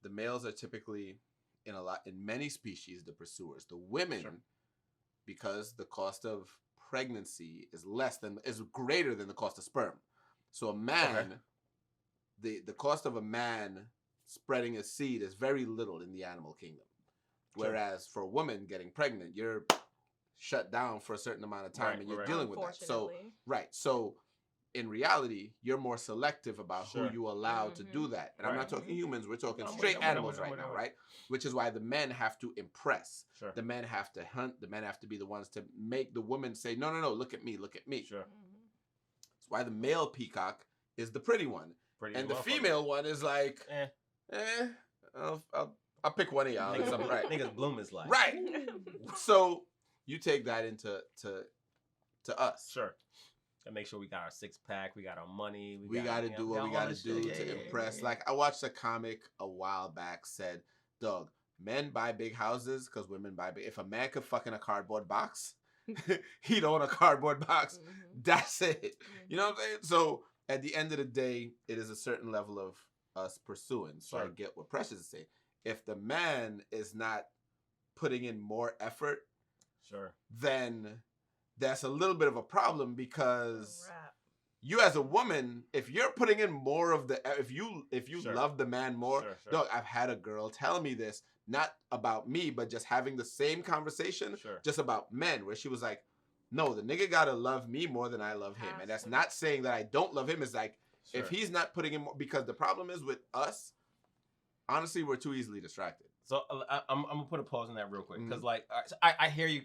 the males are typically in many species the pursuers. The women. Because the cost of pregnancy is greater than the cost of sperm. So a man, the cost of a man spreading his seed is very little in the animal kingdom. Whereas for a woman getting pregnant, you're shut down for a certain amount of time and you're dealing with that. So in reality, you're more selective about who you allow to do that. And I'm not talking humans, we're talking straight animals right now, right? Which is why the men have to impress. Sure. The men have to hunt. The men have to be the ones to make the woman say, no, look at me. Sure. That's why the male peacock is the pretty one. And the female one is like, I'll pick one of y'all. Right. Niggas bloom is like. Right. So you take that into us. Sure. And make sure we got our 6-pack, we got our money. We got to do what we got to do to impress. Yeah. Like, I watched a comic a while back said, dog, men buy big houses because women buy big. If a man could fuck in a cardboard box, he'd own a cardboard box. That's it. You know what I'm saying? So at the end of the day, it is a certain level of us pursuing. So I get what Precious is saying. If the man is not putting in more effort, then that's a little bit of a problem because you as a woman, if you're putting in more of if you love the man more, dog, I've had a girl tell me this, not about me, but just having the same conversation, just about men, where she was like, no, the nigga gotta love me more than I love him. And that's not saying that I don't love him. It's like, if he's not putting in more, because the problem is with us, honestly, we're too easily distracted. So I'm gonna put a pause on that real quick because like so I hear you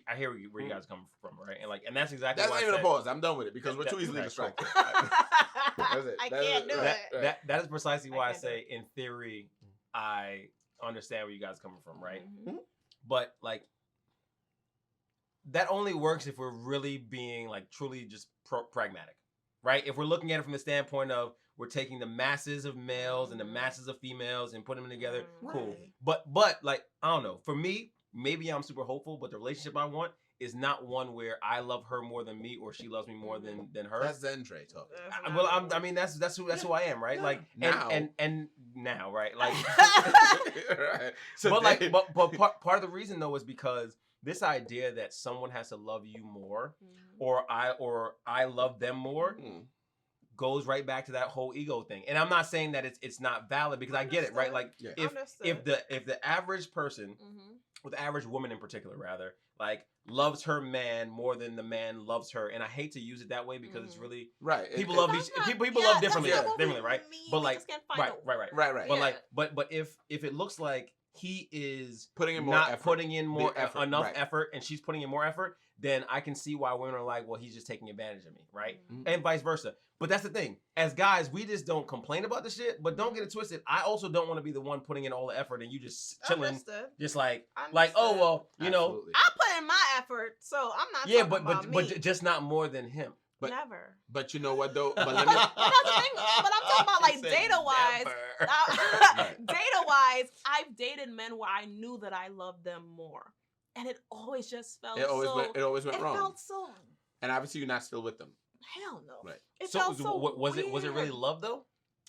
where you guys come from, right? And that's exactly that's why not even a pause. I'm done with it because we're too easily distracted. That's it. I can't do it. That is precisely why I say in theory I understand where you guys coming from, right? Mm-hmm. But like that only works if we're really being like truly just pragmatic, right? If we're looking at it from the standpoint of we're taking the masses of males and the masses of females and putting them together, cool. But like I don't know. For me, maybe I'm super hopeful, but the relationship I want is not one where I love her more than me or she loves me more than her. That's Zendre talking. Well, I mean that's who I am, right? Yeah. Like and now, right? Like, right. But part of the reason though is because this idea that someone has to love you more, or I love them more. Goes right back to that whole ego thing. And I'm not saying that it's not valid because I get it, right? Like if the average person, or the average woman in particular rather, like loves her man more than the man loves her, and I hate to use it that way because it's really right. People love differently, right? But like right. But like but if it looks like he is putting in more effort and she's putting in more effort, then I can see why women are like, well, he's just taking advantage of me, right? And vice versa. But that's the thing. As guys, we just don't complain about the shit, but don't get it twisted. I also don't want to be the one putting in all the effort and you just chilling, just like, oh, well, you know. I put in my effort, so I'm not talking about me. But just not more than him. But, never. But you know what, though? But that's the thing. But I'm talking about like data-wise. Data-wise, I've dated men where I knew that I loved them more. And it always just felt it always went wrong. It felt so. And obviously, you're not still with them. Hell no. Right. It felt so was weird. it really love though?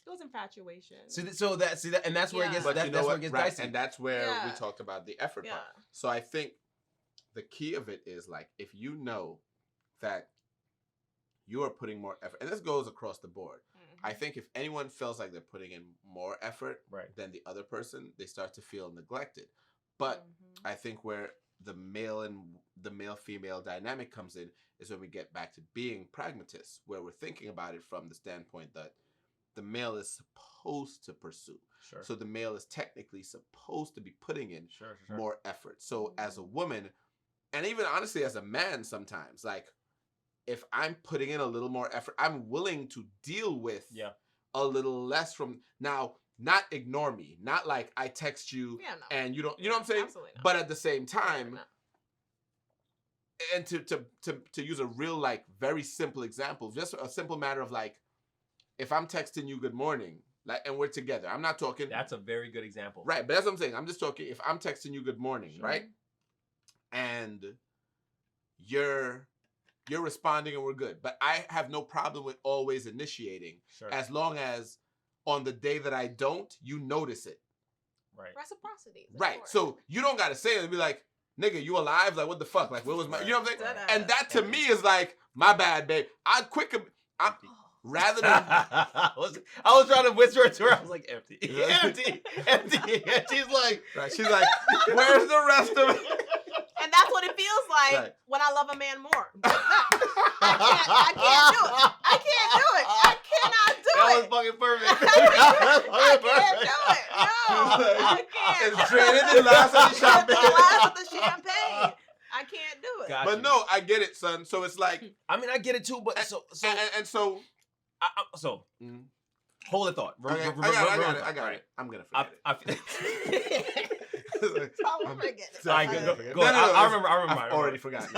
It was infatuation. So that and that's where it gets. That's where it gets dicey. And that's where we talked about the effort part. So I think the key of it is like if you know that you are putting more effort, and this goes across the board. I think if anyone feels like they're putting in more effort than the other person, they start to feel neglected. But I think where the male-female dynamic comes in is when we get back to being pragmatists, where we're thinking about it from the standpoint that the male is supposed to pursue. Sure. So the male is technically supposed to be putting in more effort. So as a woman, and even honestly as a man sometimes, like if I'm putting in a little more effort, I'm willing to deal with a little less from now. Not ignore me. Not like I text you and you don't. You know what I'm saying? Absolutely not. But at the same time, and to use a real like very simple example, just a simple matter of like, if I'm texting you good morning, like, and we're together, I'm not talking. That's a very good example. Right, but that's what I'm saying. I'm just talking. If I'm texting you good morning, right, and you're responding and we're good, but I have no problem with always initiating, as long as on the day that I don't, you notice it. Right. Reciprocity. Right. So you don't gotta say it and be like, nigga, you alive? Like, what the fuck? Like, what was my, you know what I'm saying? And that to me is like, my bad, babe. I'm rather than. I was trying to whisper it to her. I was like, empty. Empty. And she's like, where's the rest of it? And that's what it feels like when I love a man more. I can't do it. I can't do it. I cannot do that it. was fucking perfect. I can't do it. No, I can't. It's draining the last of the champagne. The last of the champagne. I can't do it. But no, I get it, son. So it's like, I mean, I get it too. But so hold the thought. I got it. I'm gonna forget it. I'll forget it. I remember. I've already forgotten.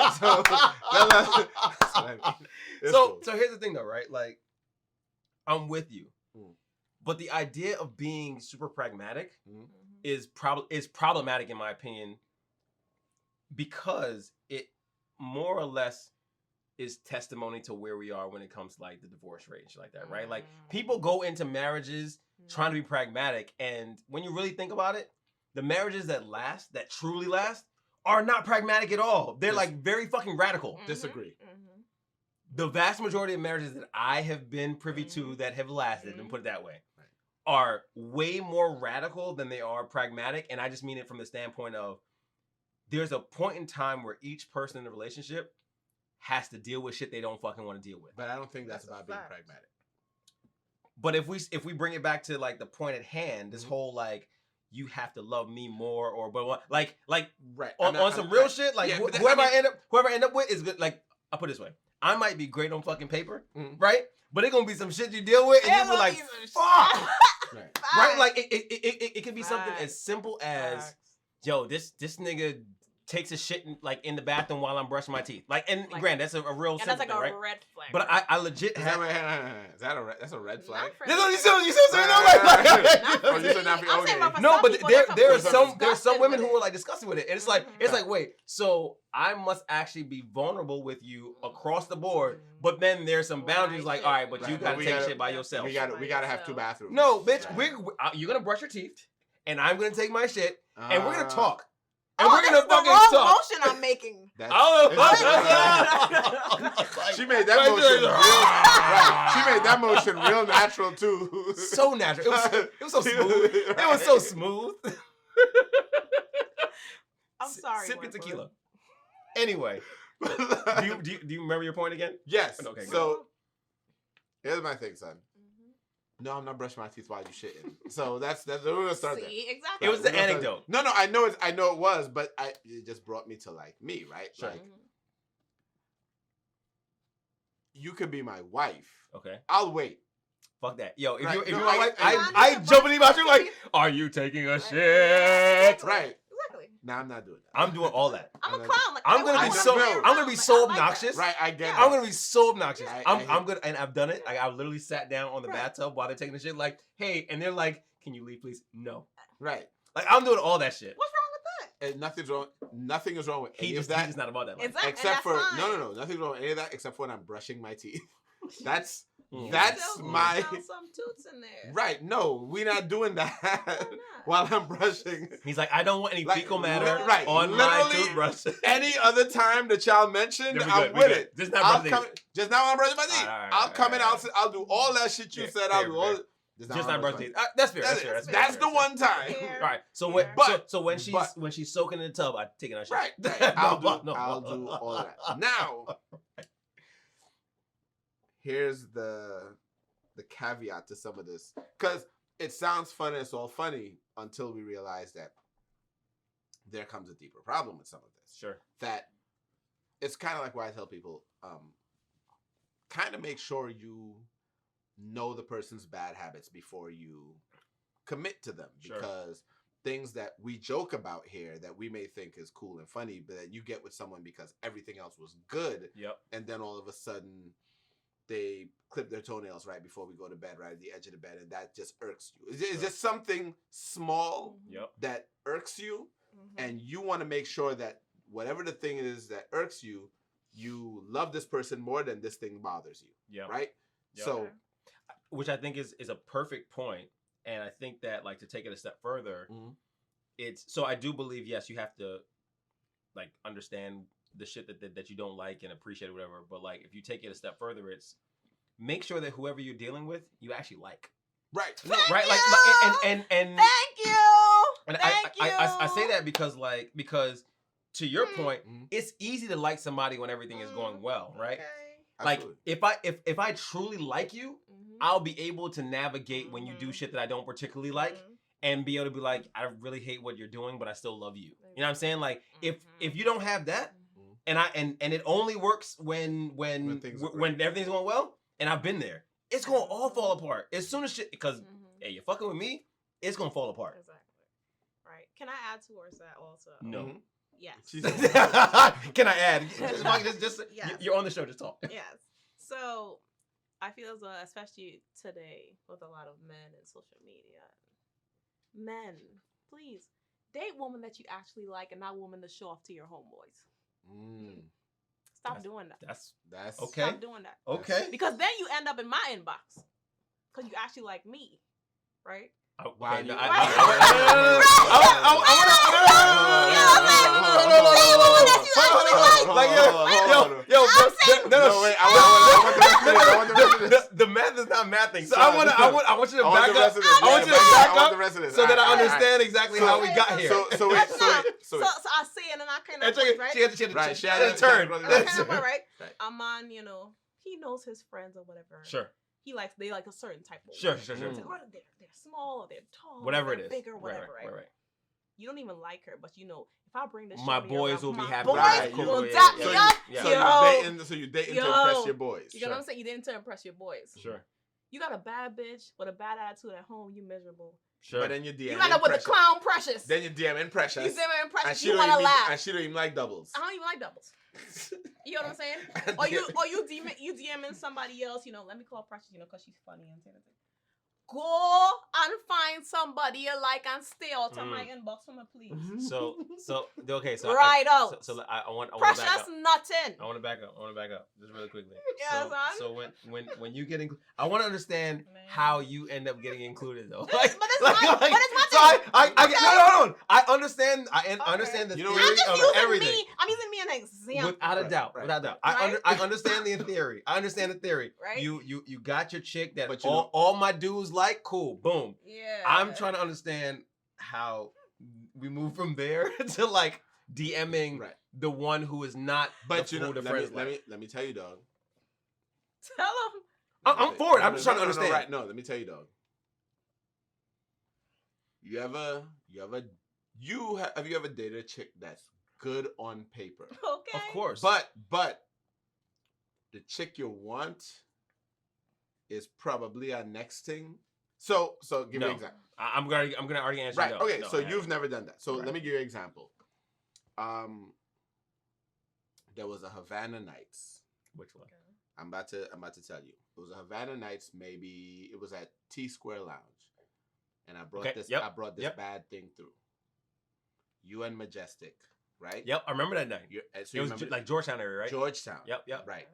So here's the thing, though, right? Like, I'm with you, but the idea of being super pragmatic is problematic in my opinion because it more or less is testimony to where we are when it comes to like the divorce rate and shit like that, right? Like people go into marriages trying to be pragmatic, and when you really think about it, the marriages that truly last, are not pragmatic at all. They're like very fucking radical. Disagree. The vast majority of marriages that I have been privy to that have lasted, and put it that way, are way more radical than they are pragmatic. And I just mean it from the standpoint of there's a point in time where each person in the relationship has to deal with shit they don't fucking want to deal with. But I don't think that's about being pragmatic. But if we bring it back to like the point at hand, this whole like, you have to love me more, or but like right on some real shit. Like whoever I end up with is good. Like I'll put it this way, I might be great on fucking paper, right? But it's gonna be some shit you deal with, and you be like, fuck. Right? Like it could be something as simple as, yo, this nigga takes a shit in the bathroom while I'm brushing my teeth. Like, granted, that's a real simple thing, right? That's like a red flag. But I legit have... That's a red flag? That's what you said. No, but there are some women who are like disgusted with it. And it's like, wait, so I must actually be vulnerable with you across the board, but then there's some boundaries like, all right, but you gotta take shit by yourself. We gotta have 2 bathrooms. No, bitch, you're gonna brush your teeth, and I'm gonna take my shit, and we're gonna talk. And we're gonna fucking talk. The wrong motion I'm making. She made that motion real. She made that motion real natural too. So natural. It was so smooth. It was so smooth. I'm sorry. Sip your tequila. Anyway, do you remember your point again? Yes. Okay. So here's my thing, son. No, I'm not brushing my teeth while you shitting. So that's we're gonna start there. Exactly. It was the anecdote. No, I know it was, but it just brought me to like me, right? Sure. Like you could be my wife. Okay. I'll wait. Fuck that. Yo, if you're my wife, I jump in the mouth. You're like, are you taking a shit? Right. Exactly. No, I'm not doing that. I'm doing all that. I'm a clown. Like, I'm gonna be so obnoxious. Right, I get it. I'm gonna be so obnoxious. I'm gonna, and I've done it. Like I literally sat down on the bathtub while they're taking the shit. Like, hey, and they're like, "Can you leave, please?" No. Right. Like I'm doing all that shit. What's wrong with that? And nothing is wrong with any of that. He's just not about that life. Except for no, nothing's wrong with any of that except for when I'm brushing my teeth. That's my some toots in there. Right. No, we're not doing that while I'm brushing. He's like, I don't want any fecal matter on literally, my toothbrush. Any other time the child mentioned, I'm with it. Just now when I'm brushing my teeth. I'll come in. I'll do all that shit you said. I'll do all. Just not brushing teeth. That's fair. That's the one time. All right. So when she's soaking in the tub, I take her shit. Right. I'll do all of that. Now. Here's the caveat to some of this, because it sounds fun and it's all funny until we realize that there comes a deeper problem with some of this. Sure. That it's kind of like why I tell people, kind of make sure you know the person's bad habits before you commit to them, because things that we joke about here that we may think is cool and funny, but that you get with someone because everything else was good. Yep. And then all of a sudden they clip their toenails right before we go to bed, right at the edge of the bed, and that just irks you. It's just something small that irks you, and you want to make sure that whatever the thing is that irks you, you love this person more than this thing bothers you. Right? Yep. So, which I think is a perfect point, and I think that, like, to take it a step further, so I do believe, yes, you have to like understand the shit that you don't like and appreciate or whatever, but like if you take it a step further, it's make sure that whoever you're dealing with you actually like. Right. Thank you. And thank you. And I say that because to your point, it's easy to like somebody when everything is going well, right? Okay. Like if I truly like you, I'll be able to navigate when you do shit that I don't particularly like. And be able to be like, I really hate what you're doing, but I still love you. You know what I'm saying? Like if you don't have that, and it only works when everything's going well, and I've been there, it's gonna all fall apart as soon as shit. Because hey, you're fucking with me, it's gonna fall apart. Exactly. Right. Can I add towards that also? No. Yes. Can I add? Just yes. You're on the show. Just talk. Yes. So I feel as though, especially today, with a lot of men and social media, men, please date women that you actually like, and not women to show off to your homeboys. Stop doing that. That's okay. Stop doing that. Okay. Because then you end up in my inbox because you actually like me, right? Why? No. The math is not mathing. So I want you to back up. I want you to back up so that I understand exactly how we got here. So I see it and I kind of right. She had a turn. Right. I'm on, he knows his friends or whatever. Sure. they like a certain type of Sure. It's like, oh, they're small, or they're tall, whatever or it they're is, bigger, whatever, right? You don't even like her, but if I bring this, my boys will be happy. Boys will dap me up. So you dating to impress your boys. You know what I'm saying? You dating to impress your boys. Sure. You got a bad bitch with a bad attitude at home. You miserable. Sure. But then you DM. You got up with a clown Precious. Then you DM Precious. You DM Precious. You want to laugh. And she don't even like doubles. I don't even like doubles. You know what I'm saying? or you DMing somebody else. Let me call Precious. Because she's funny and anything. Go and find somebody you like and stay out of my inbox for me, please. So right out. So I want Precious to back up. nothing. I want to back up just really quickly. Yeah, so when you get I want to understand how you end up getting included though. But it's my thing. I understand. I understand the theory of everything. I'm using me an example. Without a doubt. I understand the theory. I understand the theory. Right. You got your chick that all my dudes like. Cool. Boom. Yeah. I'm trying to understand how we move from there to like DMing the one who is not. But let me tell you, dog. Tell him. I'm for it. I'm just trying to understand. Let me tell you, dog. Have you ever dated a chick that's good on paper? Okay. Of course. But the chick you want is probably our next thing. So give me an example. I'm gonna already answer. Right. No. Okay. No, so you've never done that. So let me give you an example. There was a Havana Nights. Which one? I'm about to tell you. It was a Havana Nights. Maybe it was at T Square Lounge, and I brought this bad thing through. You and Majestic, right? Yep. I remember that night. So it was like Georgetown area, right? Georgetown. Yep. Right.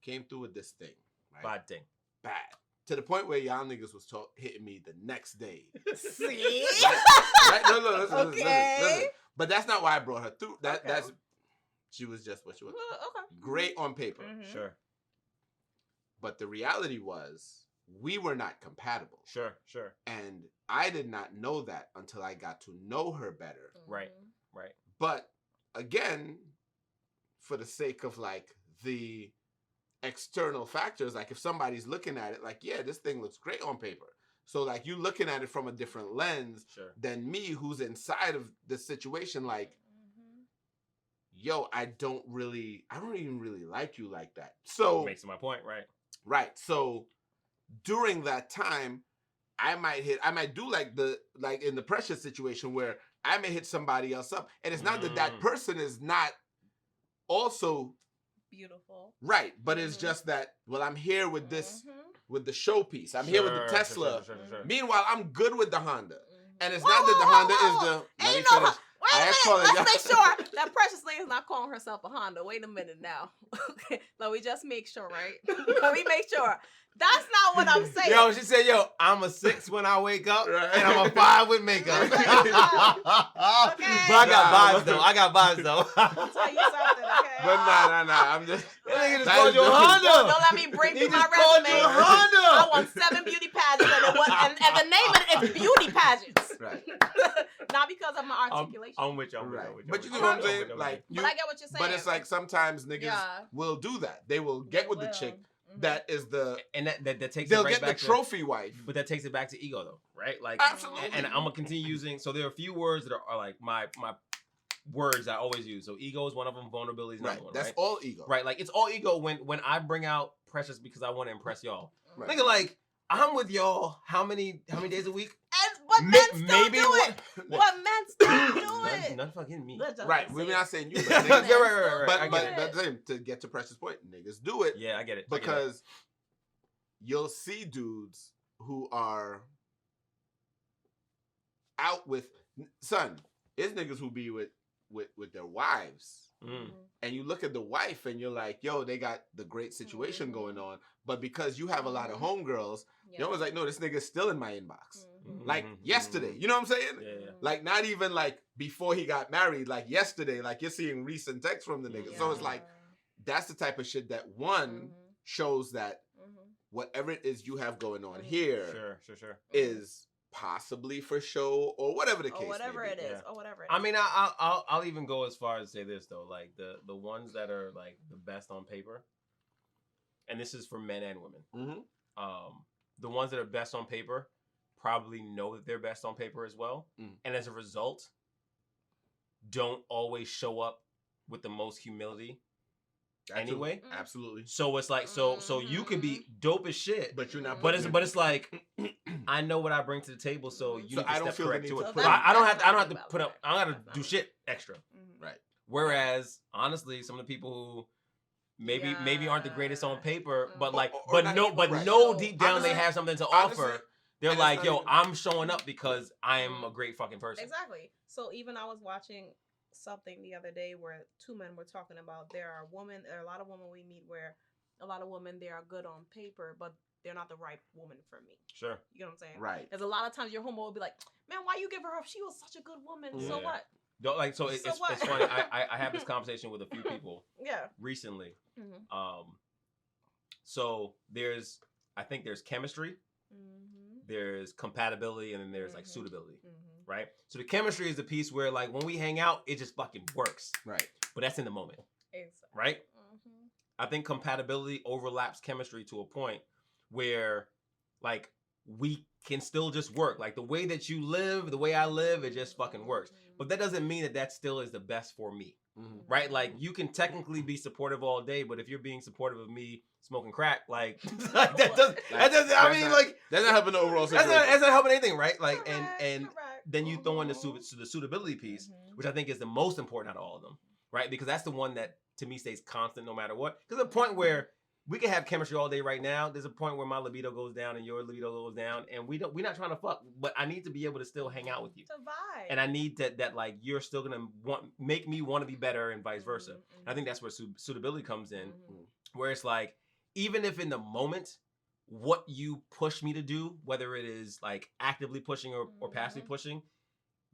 Came through with this thing. Right? Bad thing. Bad. To the point where y'all niggas was hitting me the next day. See? Right? No, listen. But that's not why I brought her through. That's she was just what she was. Okay. Great on paper. Mm-hmm. Sure. But the reality was we were not compatible. Sure. And I did not know that until I got to know her better. Right. But again, for the sake of like the external factors, like if somebody's looking at it like, yeah, this thing looks great on paper. So like you looking at it from a different lens than me who's inside of the situation like, yo, I don't even really like you like that. So makes my point, right? Right. So during that time, I might do like in the Precious situation where I may hit somebody else up. And it's not that person is not also beautiful. Right. But it's just that, well, I'm here with this, with the showpiece. I'm here with the Tesla. Sure. Meanwhile, I'm good with the Honda. And it's not that the Honda is the... Ain't no... Wait a minute. Let's make sure that Precious Lane is not calling herself a Honda. Wait a minute now. Okay. Let me just make sure, right? Let me make sure. That's not what I'm saying. Yo, she said, I'm a 6 when I wake up, and I'm a 5 with makeup. Okay. But I got vibes, though. I'll tell you something, okay? But nah. I'm just... That nigga just called you a Honda. Don't let me bring through my called resume. you a Honda. I won 7 beauty pageants, and the name of it is beauty pageants. Right. Not because of my articulation. I'm with you. But you know what I'm saying? Like, but I get what you're saying. But it's like sometimes niggas will do that. They will get with the chick that is the... And that takes they'll it right get back the trophy wife. But that takes it back to ego, though, right? Like, absolutely. And I'm going to continue using... So there are a few words that are like my words I always use. So ego is one of them. Vulnerability is another one, That's all ego. Right? Like, it's all ego when I bring out Precious because I want to impress y'all. Right. Nigga, like, I'm with y'all how many days a week? But men still do it. But men still do it. None fucking me. Right. We're not saying you. But right. But to get to Precious' point, niggas do it. Yeah, I get it. Because you'll see dudes who are out with... Son, it's niggas who be with their wives. And you look at the wife and you're like, yo, they got the great situation going on. But because you have a lot of homegirls, you're always like, no, this nigga's still in my inbox. Like yesterday. You know what I'm saying? Yeah. Like not even like before he got married, like yesterday, like you're seeing recent texts from the nigga. So it's like, that's the type of shit that one shows that whatever it is you have going on here is possibly for show or whatever the case whatever may it be. is. Or whatever it is. I mean, I'll even go as far as say this though, like the ones that are like the best on paper, and this is for men and women. the ones that are best on paper probably know that they're best on paper as well, and as a result, don't always show up with the most humility. Anyway, absolutely. So it's like so you could be dope as shit, but you're not. But it's like I know what I bring to the table, so you need to step correct to it. I don't have to put up. I don't have to do shit extra. Right. Whereas honestly, some of the people who maybe aren't the greatest on paper, but like no deep down honestly, they have something to offer. They're like, yo, I'm showing up because I am a great fucking person. Exactly. So even I was watching something the other day where two men were talking about there are a lot of women we meet where a lot of women they are good on paper, but they're not the right woman for me. Sure. You know what I'm saying? Right. There's a lot of times your homo will be like, man, why you give her up? She was such a good woman. Yeah. So what? Like so it's funny. I have this conversation with a few people. Recently. So I think there's chemistry, there's compatibility, and then there's like suitability. Right? So the chemistry is the piece where like when we hang out, it just fucking works. Right. But that's in the moment. Exactly. Right? I think compatibility overlaps chemistry to a point where like we can still just work. Like the way that you live, the way I live, it just fucking works. But that doesn't mean that still is the best for me. Right? Like you can technically be supportive all day, but if you're being supportive of me smoking crack, like that doesn't that's not helping the overall situation. That's not helping anything, right? Like and then you throw in the suitability piece, which I think is the most important out of all of them, right? Because that's the one that to me stays constant no matter what. Because there's a point where we can have chemistry all day right now. There's a point where my libido goes down and your libido goes down, and we're not trying to fuck, but I need to be able to still hang out with you. It's a vibe. And I need that like you're still gonna make me want to be better and vice versa. And I think that's where suitability comes in, where it's like even if in the moment what you push me to do, whether it is like actively pushing or passively pushing,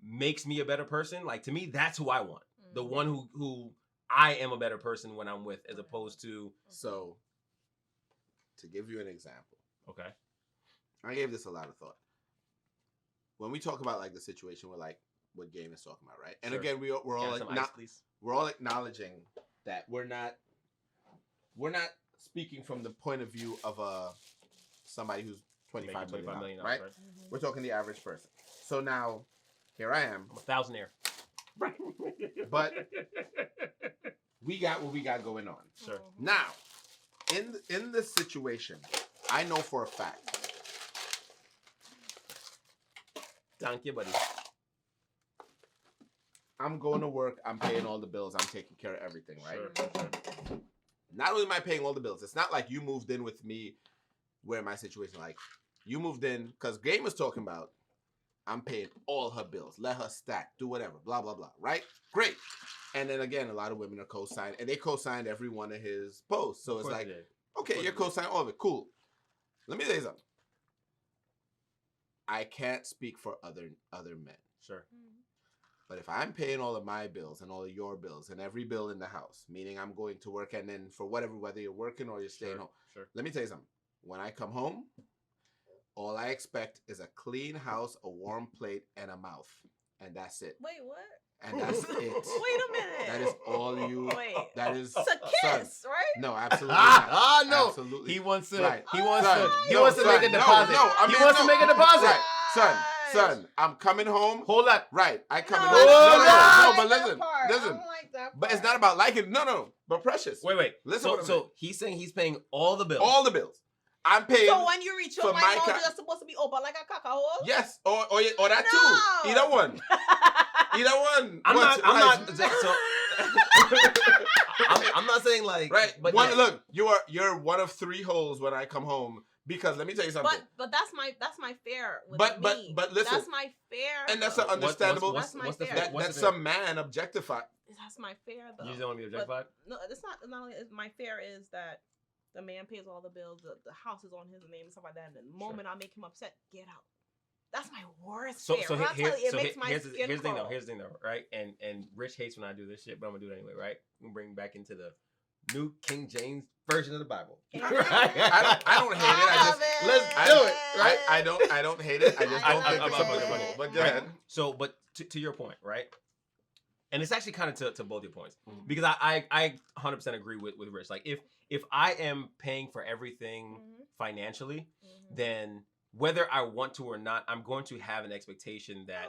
makes me a better person. Like to me, that's who I want. The one who I am a better person when I'm with, as opposed to. So, to give you an example. Okay. I gave this a lot of thought. When we talk about like the situation where like what Game is talking about, right? And again, we're all acknowledging that we're not speaking from the point of view of somebody who's $25 million, right? We're talking the average person. So now, here I am. I'm a thousandaire. Right. But we got what we got going on. Sure. Now, in this situation, I know for a fact. Thank you, buddy. I'm going to work. I'm paying all the bills. I'm taking care of everything, right? Sure. Not only am I paying all the bills, it's not like you moved in with me where my situation, like, you moved in, because Game was talking about, I'm paying all her bills. Let her stack. Do whatever. Blah, blah, blah. Right? Great. And then again, a lot of women are co-signed. And they co-signed every one of his posts. So it's like, okay, you're co-signing all of it. Cool. Let me tell you something. I can't speak for other men. Sure. But if I'm paying all of my bills and all of your bills and every bill in the house, meaning I'm going to work and then for whether you're working or you're staying home. Sure. Let me tell you something. When I come home, all I expect is a clean house, a warm plate, and a mouth. And that's it. Wait, what? And that's it. Wait a minute. That is all you. Wait. That is it's a kiss, son. right? No, absolutely not. No. Absolutely. He wants to. Right. He wants son. to. He wants to make a deposit. He wants to make a deposit. Right. Son, I'm coming home. Hold up. Right. I come no, home. No, but listen. But it's not about liking. No. But Precious. Wait. Listen. So he's saying he's paying all the bills. All the bills. I'm paying. So when you reach your mind, you're supposed to be open like a cacao. Yes, or that too. Either one. I'm not saying like right. But look, you're one of three holes when I come home. Because let me tell you something. But that's my fare with me. But listen. That's my fare. And that's understandable. That's my fare. That's some man objectified. That's my fare though. You just don't want to be objectified? No, it's not only my fare is that the man pays all the bills, the house is on his name and stuff like that. And the moment I make him upset, get out. That's my worst fare. So here's the thing though, right? And Rich hates when I do this shit, but I'm gonna do it anyway, right? We're gonna bring back into the New King James Version of the Bible. Right? I don't hate it. Let's do it. Right? I don't hate it. I just don't think it's funny. But go ahead. So, but to your point, right? And it's actually kind of to both your points, because I 100% agree with Rich. Like if I am paying for everything financially, then whether I want to or not, I'm going to have an expectation that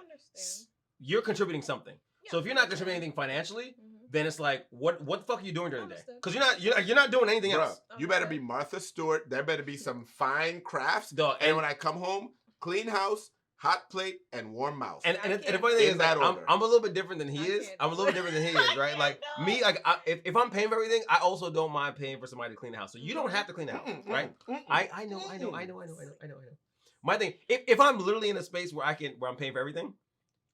you're contributing something. Yeah, so if you're not contributing anything financially, then it's like, what the fuck are you doing during the day? Because you're not doing anything else. You better be Martha Stewart. There better be some fine crafts. And when I come home, clean house, hot plate, and warm mouth. And the funny thing is that I'm a little bit different than he is. I'm a little bit different than he is, right? Like me, like if I'm paying for everything, I also don't mind paying for somebody to clean the house. So you don't have to clean the house, right? I know. My thing, if I'm literally in a space where I'm paying for everything,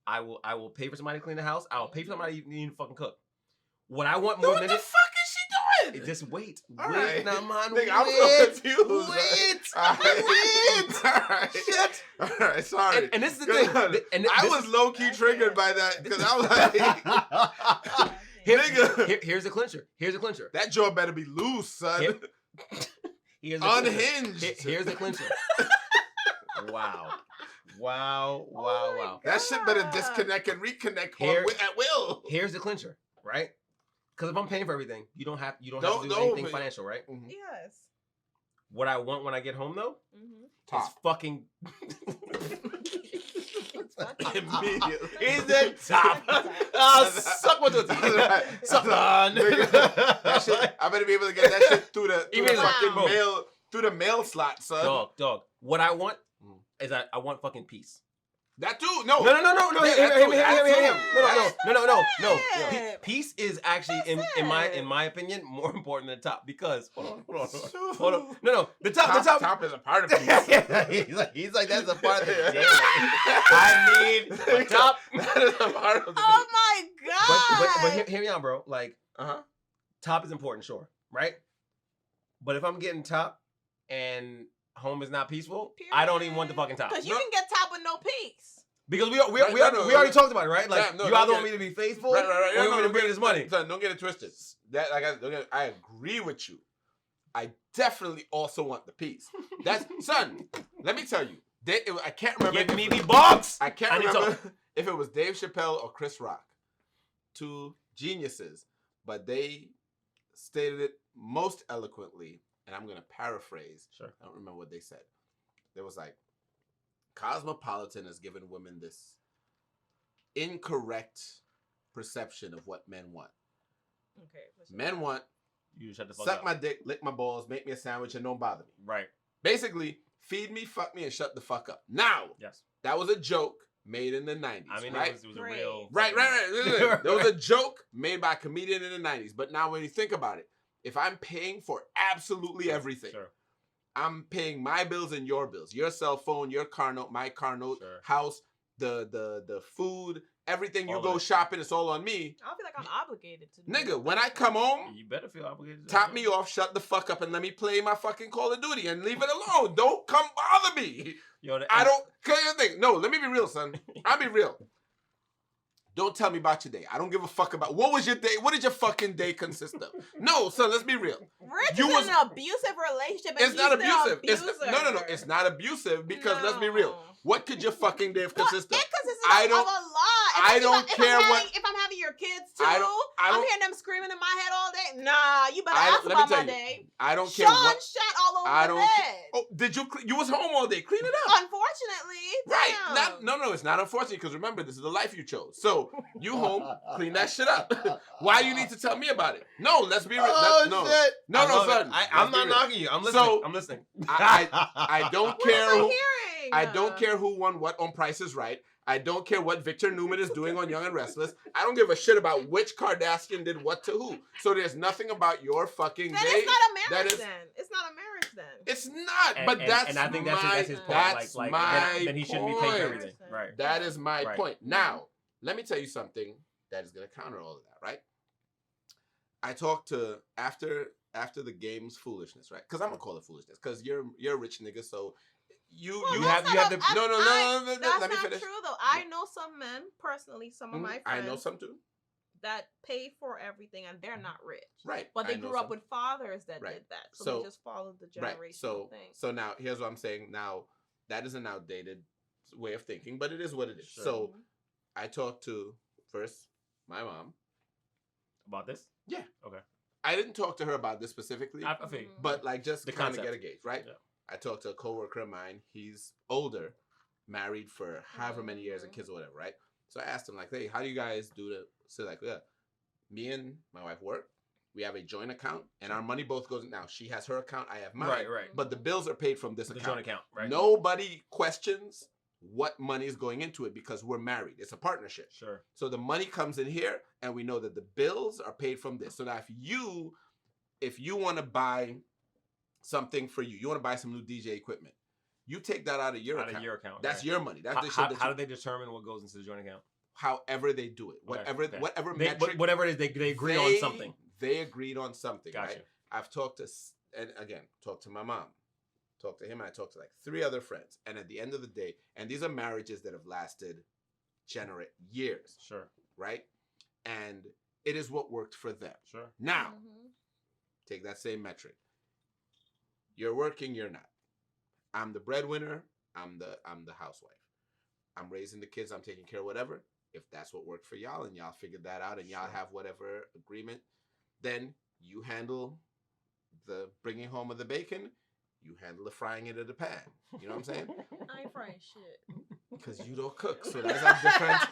I will pay for somebody to clean the house. I'll pay for somebody to fucking cook. What I want more than what the fuck is she doing? Just wait. All wait. Right. Now, man, Nigga, I'm so confused. Wait. All right. Shit. All right, sorry. And this is the thing. And I was low-key triggered by that because I was like... Here's the clincher. That jaw better be loose, son. Unhinged. Here's the clincher. Wow. That shit better disconnect and reconnect at will. Here's the clincher, right? Because if I'm paying for everything, you don't have to do anything financial, right? Mm-hmm. Yes. What I want when I get home though is fucking immediately. Is the top. Suck one to the top. Suck on. That shit, I better be able to get that shit through the fucking mail, through the mail slot, son. Dog. What I want is I want fucking peace. That too. No. Peace is actually in my opinion more important than the top because hold on. No. The top is a part of peace. he's like that's a part of the daily. I need the top. That is a part of the Oh my god. But hear me out, bro. Like top is important, sure, right? But if I'm getting top and home is not peaceful, I don't even want the fucking top. Because you can get top with no peace. Because we already talked about it, right? Like you either want me to be faithful or you want me to bring this money. Son, don't get it twisted. I agree with you. I definitely also want the peace. Son. Let me tell you. I can't remember. Give me the box. I can't remember if it was Dave Chappelle or Chris Rock. Two geniuses, but they stated it most eloquently. And I'm going to paraphrase. Sure. I don't remember what they said. There was like, Cosmopolitan has given women this incorrect perception of what men want. Okay. Men want, you shut the fuck suck up. my dick, lick my balls, make me a sandwich, and don't bother me. Right. Basically, feed me, fuck me, and shut the fuck up. Now, that was a joke made in the 90s. I mean, right? It was a real... Right. There was a joke made by a comedian in the 90s. But now when you think about it, if I'm paying for absolutely everything, I'm paying my bills and your bills, your cell phone, your car note, my car note, house, the food, everything you go shopping, it's all on me. I feel like I'm obligated to do Nigga, when I come home, you better feel obligated. Top me off, shut the fuck up, and let me play my fucking Call of Duty and leave it alone. Don't come bother me. I don't care anything. No, let me be real, son. I'll be real. Don't tell me about your day. I don't give a fuck about what was your day. What did your fucking day consist of? No, son, let's be real. Rich is in an abusive relationship. It's not abusive. No. It's not abusive because let's be real. What could your fucking day consist of? It consists of a lot. I don't care what. If I'm having your kids too, I'm hearing them screaming in my head all day. Nah, you better ask about my day. I don't care. Sean shat all over the bed. Oh, did you? You was home all day. Clean it up. Unfortunately, right? No, it's not unfortunate because remember, this is the life you chose. So you home, clean that shit up. Why you need to tell me about it? No, let's be real. No, son. I'm not knocking you. I'm listening. So, I'm listening. I don't care. I don't care who won what on Price is Right. I don't care what Victor Newman is doing on Young and Restless. I don't give a shit about which Kardashian did what to who. So there's nothing about your fucking day. It's not a marriage then. It's not a marriage then. It's not. And I think that's his point. That's my then he shouldn't be paying for everything. Right. That is my point. Now, let me tell you something that is going to counter all of that, right? I talked to after the game's foolishness, right? Because I'm gonna call it foolishness because you're a rich nigga, so you have the no. Let me finish. True though. I know some men personally, some of my friends. I know some too. That pay for everything and they're not rich, right? But they grew up with fathers that did that, so they just followed the generational thing. So now here's what I'm saying. Now that is an outdated way of thinking, but it is what it is. Sure. So I talked to first my mom about this. Yeah. Okay. I didn't talk to her about this specifically, I feel you. but like just The kind of concept. get a gauge, right? Yeah. I talked to a coworker of mine. He's older, married for however many years and kids or whatever, right? So I asked him like, hey, how do you guys do the? So like, yeah, me and my wife work. We have a joint account, and our money both goes now. She has her account, I have mine. Right. But the bills are paid from this The account. joint account, right? Nobody questions what money is going into it because we're married. It's a partnership. Sure. So the money comes in here, and we know that the bills are paid from this. So that if you want to buy something for you want to buy some new DJ equipment, you take that out of your account. That's your money. That's the shit. How do they determine what goes into the joint account? However they do it, whatever metric, whatever it is, they agree on something. They agreed on something. Gotcha. Right? I've talked to my mom, talked to him, and I talked to like 3 other friends. And at the end of the day, and these are marriages that have lasted years. Sure. Right? And it is what worked for them. Sure. Now, take that same metric. You're working, you're not. I'm the breadwinner, I'm the housewife. I'm raising the kids, I'm taking care of whatever. If that's what worked for y'all and y'all figured that out and y'all have whatever agreement, then you handle the bringing home of the bacon, you handle the frying it in the pan. You know what I'm saying? I ain't frying shit. Because you don't cook, so that's a difference.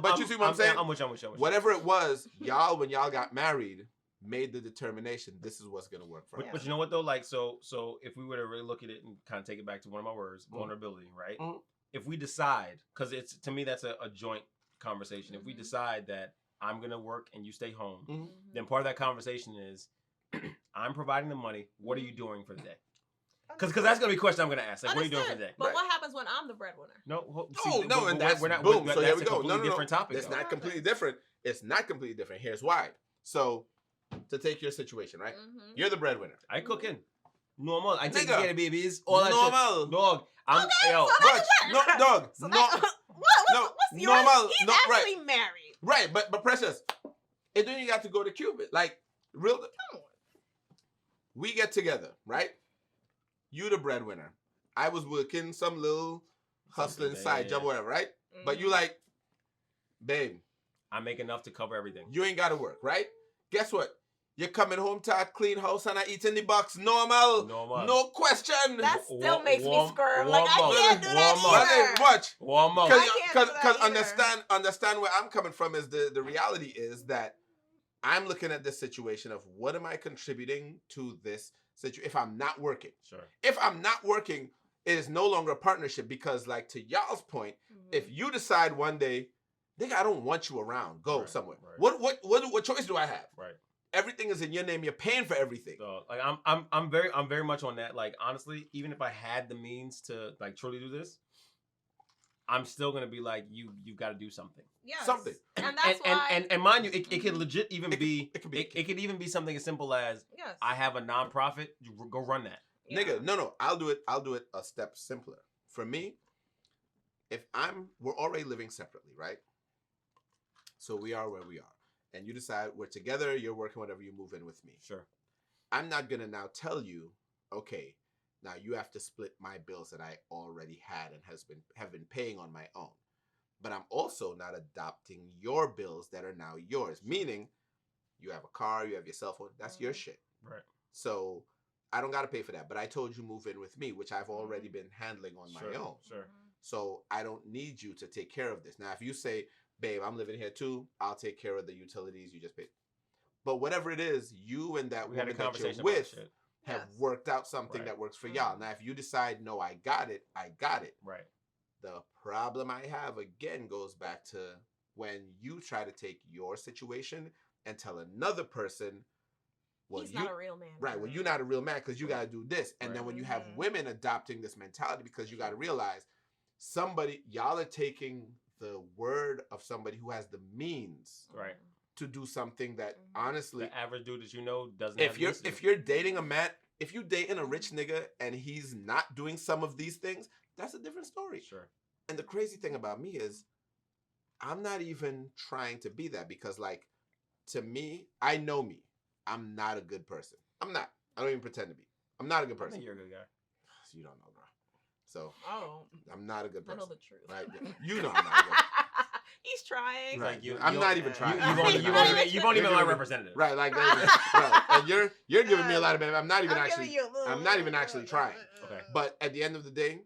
But you see what I'm saying? I'm with you. Whatever it was, y'all, when y'all got married, made the determination, this is what's going to work for us. But you know what, though? Like, so if we were to really look at it and kind of take it back to one of my words, vulnerability, right? Mm-hmm. If we decide, because it's, to me, that's a joint conversation. If we decide that I'm going to work and you stay home, then part of that conversation is, I'm providing the money. What are you doing for the day? Because that's going to be a question I'm going to ask. Like, what are you doing for the day? But what happens when I'm the breadwinner? And that's boom. So here we go. No, different topic. It's not completely different. It's not completely different. Here's why. So, to take your situation, right? You're the breadwinner. I cooking. Normal. I take Nigga. care of babies. All that Normal. shit. Dog. I'm dog. So what's normal. He's right. actually married. Right, but Precious, and then you got to go to Cupid. Like, real. We get together, right? You the breadwinner. I was working some little hustling side job, whatever, right? But you like, babe, I make enough to cover everything. You ain't got to work, right? Guess what? You're coming home to a clean house and I eat in the box. Normal. No question. That still makes me squirm. Like, I can't do that either. Watch. Warm up. Because understand where I'm coming from is the reality is that I'm looking at this situation of what am I contributing to this situation if I'm not working. Sure. If I'm not working, it is no longer a partnership because, like, to y'all's point, if you decide one day, nigga, I don't want you around, go somewhere. Right. What choice do I have? Right. Everything is in your name. You're paying for everything. So, like, I'm very much on that. Like, honestly, even if I had the means to, like, truly do this, I'm still gonna be like, you've got to do something. Yes. Something. And that's why. And mind you, it could legit even be. It could even be something as simple as, I have a nonprofit. Go run that. Yeah. Nigga, no. I'll do it a step simpler. For me, we're already living separately, right? So we are where we are. And you decide we're together, you're working, whatever, you move in with me. Sure. I'm not going to now tell you, okay, now you have to split my bills that I already had and have been paying on my own. But I'm also not adopting your bills that are now yours. Meaning, you have a car, you have your cell phone, that's your shit. Right. So I don't got to pay for that. But I told you move in with me, which I've already been handling on my own. Sure. So I don't need you to take care of this. Now, if you say, babe, I'm living here too, I'll take care of the utilities, you just pay. But whatever it is, you and that woman that you're with have worked out something that works for y'all. Now, if you decide, no, I got it. Right. The problem I have, again, goes back to when you try to take your situation and tell another person, well, he's not a real man. Right. Well, you're not a real man because you got to do this. And then when you have women adopting this mentality, because you got to realize y'all are taking the word of somebody who has the means to do something that honestly, the average dude that you know doesn't. If you're dating a man, if you're dating a rich nigga and he's not doing some of these things, that's a different story. Sure. And the crazy thing about me is, I'm not even trying to be that because, like, to me, I know me. I'm not a good person. I'm not. I don't even pretend to be. I'm not a good person. I think you're a good guy. You don't know, bro. So Oh, I'm not a good person. I know the truth. Right? You know I'm not a good. He's trying. Right. Like I'm not even trying. You won't even my representative. Right. Like, right. And you're giving me a lot of benefit. I'm not even actually trying. Okay. But at the end of the day,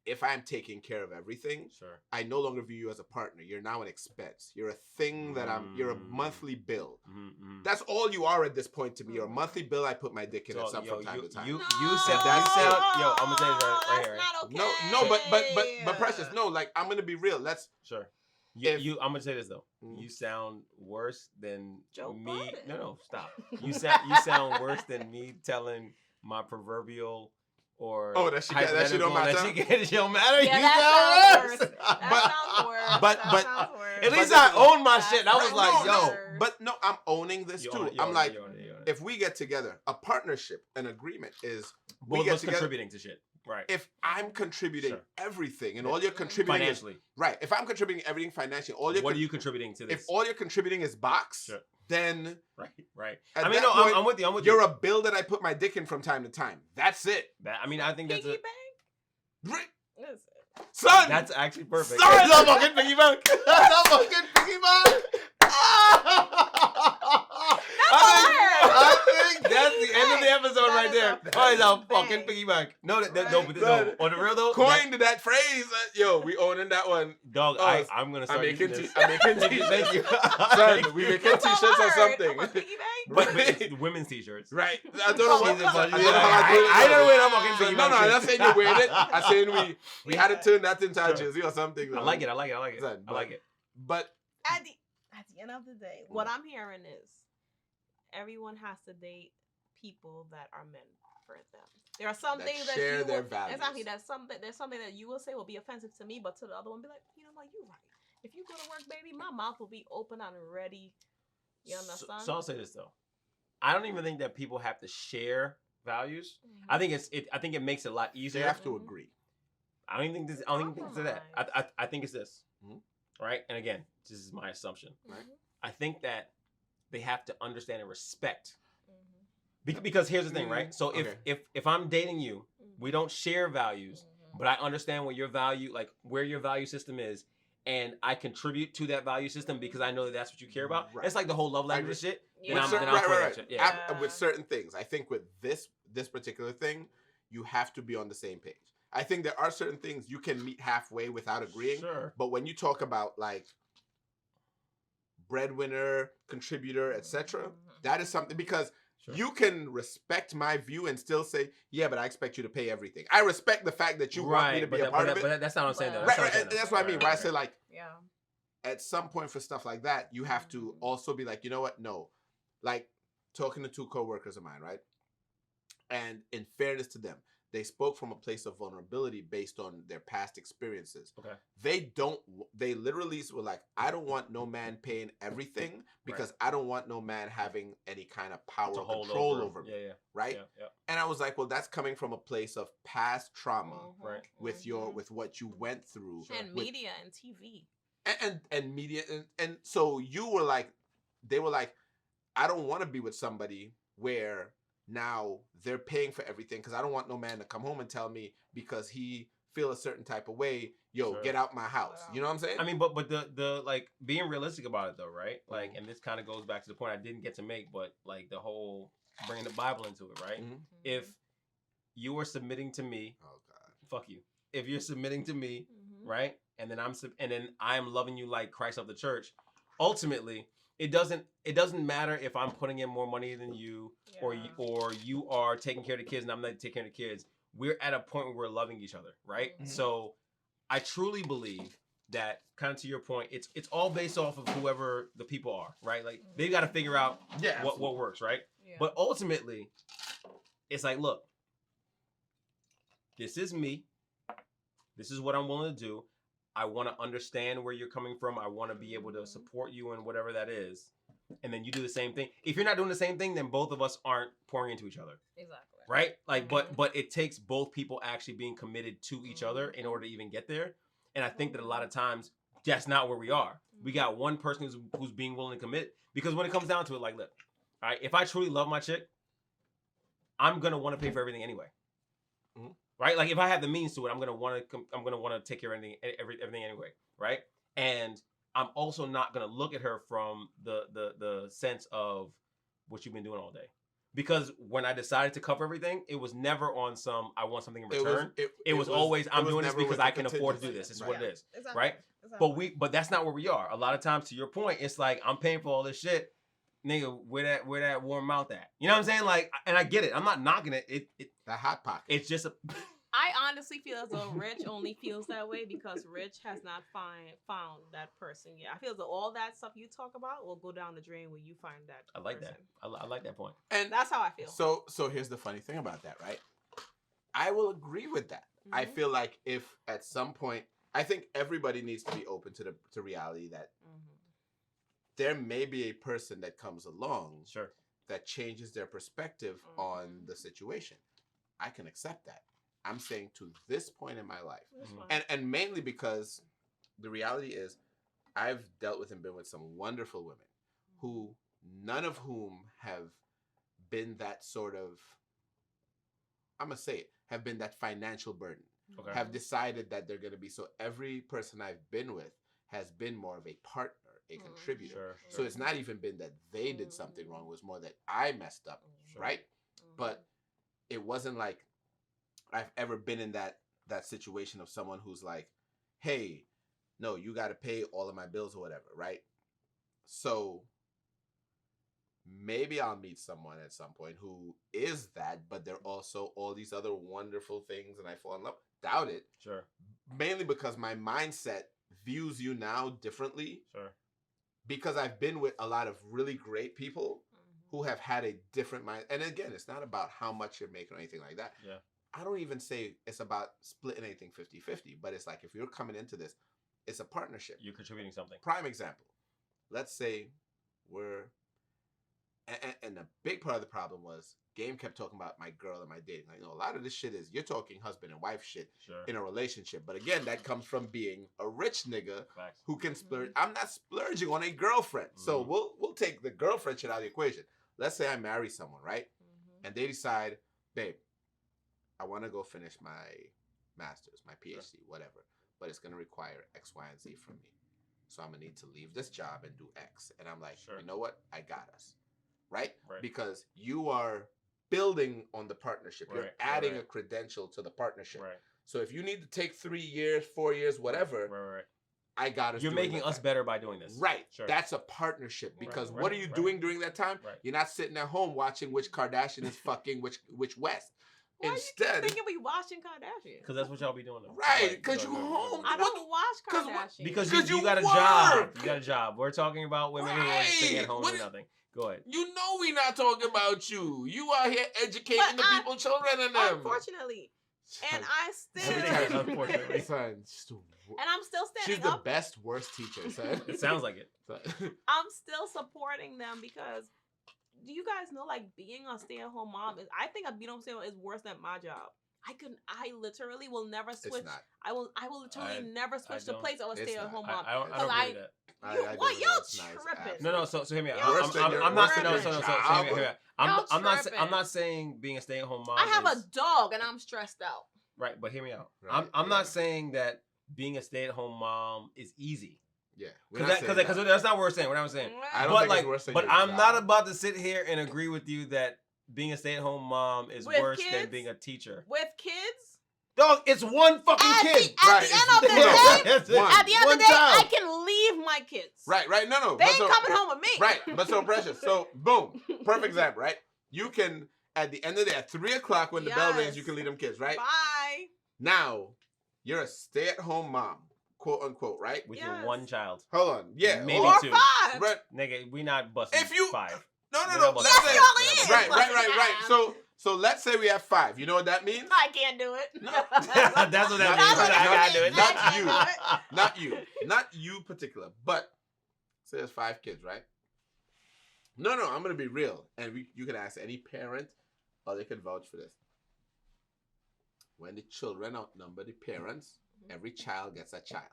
if I'm taking care of everything, sure, I no longer view you as a partner. You're now an expense. You're a thing that you're a monthly bill. That's all you are at this point to me. You're a monthly bill I put my dick in from time to time. You said, yo, I'm gonna say this right here. Not okay. No, but Precious, no, like, I'm gonna be real. Sure. I'm gonna say this though. You sound worse than Joe me. Budden. No, stop. You sound worse than me telling my proverbial or that shit don't matter. That shit don't matter. Yeah, you that sound sounds worse. worse. But at least I own my shit. I was like, yo. But no, I'm owning this too. I'm like, if we get together, a partnership, an agreement is both of us contributing to shit. Right. If I'm contributing everything and all you're contributing financially, right. If I'm contributing everything financially, what are you contributing to this? If all you're contributing is box, then right. I mean, no, I'm with you. You're a bill that I put my dick in from time to time. That's it. I think that's Piggy it. bank? Son, that's actually perfect. Son, that's a fucking piggy bank. That's a fucking piggy bank. I think that's the end of the episode right there. Oh, it's a fucking piggy bank. No, on the real though. Coined that phrase. Yo, we owning that one. Dog, I'm gonna start making this. I'm making t-shirts. Thank you. Son, we making t-shirts or something. But it's women's t-shirts. Right. I don't know how I don't know where I'm fucking piggy bank. No, I'm not saying you wearing it. I'm saying we had to turn that into a jersey or something. I like it. But at the end of the day, what I'm hearing is everyone has to date people that are meant for them. There are some things that share their values. Exactly. There's something that you will say will be offensive to me, but to the other one be like, you know what, you're right. If you go to work, baby, my mouth will be open and ready. You understand? So I'll say this though. I don't even think that people have to share values. I think I think it makes it a lot easier. They have to agree. I don't even think it's that. I think it's this. Right? And again, this is my assumption. Right? I think that they have to understand and respect. Because here's the thing, right? So if I'm dating you, we don't share values, but I understand what your value, like where your value system is, and I contribute to that value system because I know that that's what you care about. Right. It's like the whole love language shit. Yeah. With certain things, I think with this particular thing, you have to be on the same page. I think there are certain things you can meet halfway without agreeing. Sure. But when you talk about like breadwinner, contributor, etc., that is something because you can respect my view and still say, yeah, but I expect you to pay everything. I respect the fact that you want me to be a part of it. But that's not what I'm saying though. That's what I mean. Where I say like, at some point for stuff like that, you have to also be like, you know what? No. Like talking to two coworkers of mine, right? And in fairness to them, they spoke from a place of vulnerability based on their past experiences. Okay. They literally were like, I don't want no man paying everything because I don't want no man having any kind of power or control over me. Yeah. Right? Yeah. And I was like, well, that's coming from a place of past trauma with what you went through. And media and TV. And media. And so they were like, I don't want to be with somebody where now they're paying for everything because I don't want no man to come home and tell me because he feel a certain type of way, get out my house. You know what I'm saying? I mean, but the like being realistic about it though, right? Like, and this kind of goes back to the point I didn't get to make, but like the whole bringing the Bible into it, right? If you are submitting to me, oh God, fuck you. If you're submitting to me, right, and then I'm loving you like Christ of the church, ultimately. It doesn't matter if I'm putting in more money than you or you are taking care of the kids and I'm not taking care of the kids. We're at a point where we're loving each other, right? So I truly believe that, kind of to your point, it's all based off of whoever the people are, right? Like they've got to figure out what works, right? Yeah. But ultimately, it's like, look, this is me. This is what I'm willing to do. I want to understand where you're coming from. I want to be able to support you in whatever that is. And then you do the same thing. If you're not doing the same thing, then both of us aren't pouring into each other. Exactly. Right? Like, but it takes both people actually being committed to each other in order to even get there. And I think that a lot of times that's not where we are. We got one person who's being willing to commit, because when it comes down to it, like, look, all right, if I truly love my chick, I'm going to want to pay for everything anyway. Right? Like if I have the means to it, I'm gonna want to take care of everything anyway, right? And I'm also not gonna look at her from the sense of what you've been doing all day. Because when I decided to cover everything, it was never on some I want something in return. It was always I'm doing this because I can afford to do this. This is what it is, exactly. Right? Exactly. But that's not where we are. A lot of times, to your point, it's like I'm paying for all this shit, nigga. Where that warm mouth at? You know what I'm saying? Like, and I get it. I'm not knocking it. The hot pocket. It's just a. I honestly feel as though Rich only feels that way because Rich has not found that person yet. I feel as though all that stuff you talk about will go down the drain when you find that I like person. that. I like that point. And that's how I feel. So here's the funny thing about that, right? I will agree with that. Mm-hmm. I feel like if at some point, I think everybody needs to be open to reality that there may be a person that comes along that changes their perspective on the situation. I can accept that. I'm saying to this point in my life, and mainly because the reality is I've dealt with and been with some wonderful women who none of whom have been that sort of, I'm going to say it, have been that financial burden, have decided that they're going to be. So every person I've been with has been more of a partner, a contributor. So it's not even been that they did something wrong. It was more that I messed up, right? But it wasn't like I've ever been in that situation of someone who's like, hey, no, you got to pay all of my bills or whatever, right? So maybe I'll meet someone at some point who is that, but they're also all these other wonderful things and I fall in love. Doubt it. Sure. Mainly because my mindset views you now differently. Sure. Because I've been with a lot of really great people who have had a different mind. And again, it's not about how much you're making or anything like that. Yeah. I don't even say it's about splitting anything 50-50, but it's like if you're coming into this, it's a partnership. You're contributing something. Prime example. Let's say we're, and a big part of the problem was Game kept talking about my girl and my dating. Like, a lot of this shit is, you're talking husband and wife shit in a relationship. But again, that comes from being a rich nigga who can splurge. I'm not splurging on a girlfriend. So we'll take the girlfriend shit out of the equation. Let's say I marry someone, right? And they decide, babe, I want to go finish my master's, my PhD, whatever, but it's going to require X, Y, and Z from me. So I'm going to need to leave this job and do X. And I'm like, you know what? I got us. Right? Because you are building on the partnership. You're adding a credential to the partnership. So if you need to take 3 years, 4 years, whatever, I got us. You're making us better by doing this. Right. That's a partnership. Because what are you doing during that time? You're not sitting at home watching which Kardashian is fucking which West. Why Instead, you thinking we watching Kardashian? Because that's what y'all be doing. Though. Right, because you home. I don't watch Kardashian. Because you got a job. You got a job. We're talking about women who are sitting at home and nothing. Go ahead. You know we not talking about you. You out here educating the people, children, and them. Unfortunately. And I still... Unfortunately. Son, and I'm still standing She's the best, worst teacher, son. It sounds like it. I'm still supporting them because... Do you guys know, like, being a stay-at-home mom is? I think being a stay-at-home is worse than my job. I literally will never switch. It's not. I will literally never switch the place of a stay-at-home mom. I don't agree with that. What y'all tripping? No. So hear me out. I'm not saying. I'm not saying being a stay-at-home mom. I have a dog and I'm stressed out. Right, but hear me out. I'm not saying that being a stay-at-home mom is easy. Yeah, because that's not what we're saying. What I'm saying, but I'm not about to sit here and agree with you that being a stay-at-home mom is worse than being a teacher. With kids, dog, it's one fucking kid. At the end of the day, I can leave my kids. Right. No. They ain't coming home with me. Right, but so precious. So boom, perfect example. Right, you can at the end of the day at 3:00 when the bell rings, you can leave them kids. Right. Bye. Now you're a stay-at-home mom. Quote unquote, right? With your one child. Hold on. Yeah. Maybe or 2. 5. But, nigga, we not busting if you, 5. No. Let's say, right. So let's say we have 5. You know what that means? I can't do it. No. That's what that means. I gotta do it. Not you particular. But say there's 5 kids, right? No. I'm gonna be real, and you can ask any parent, or they can vouch for this. When the children outnumber the parents, every child gets a child.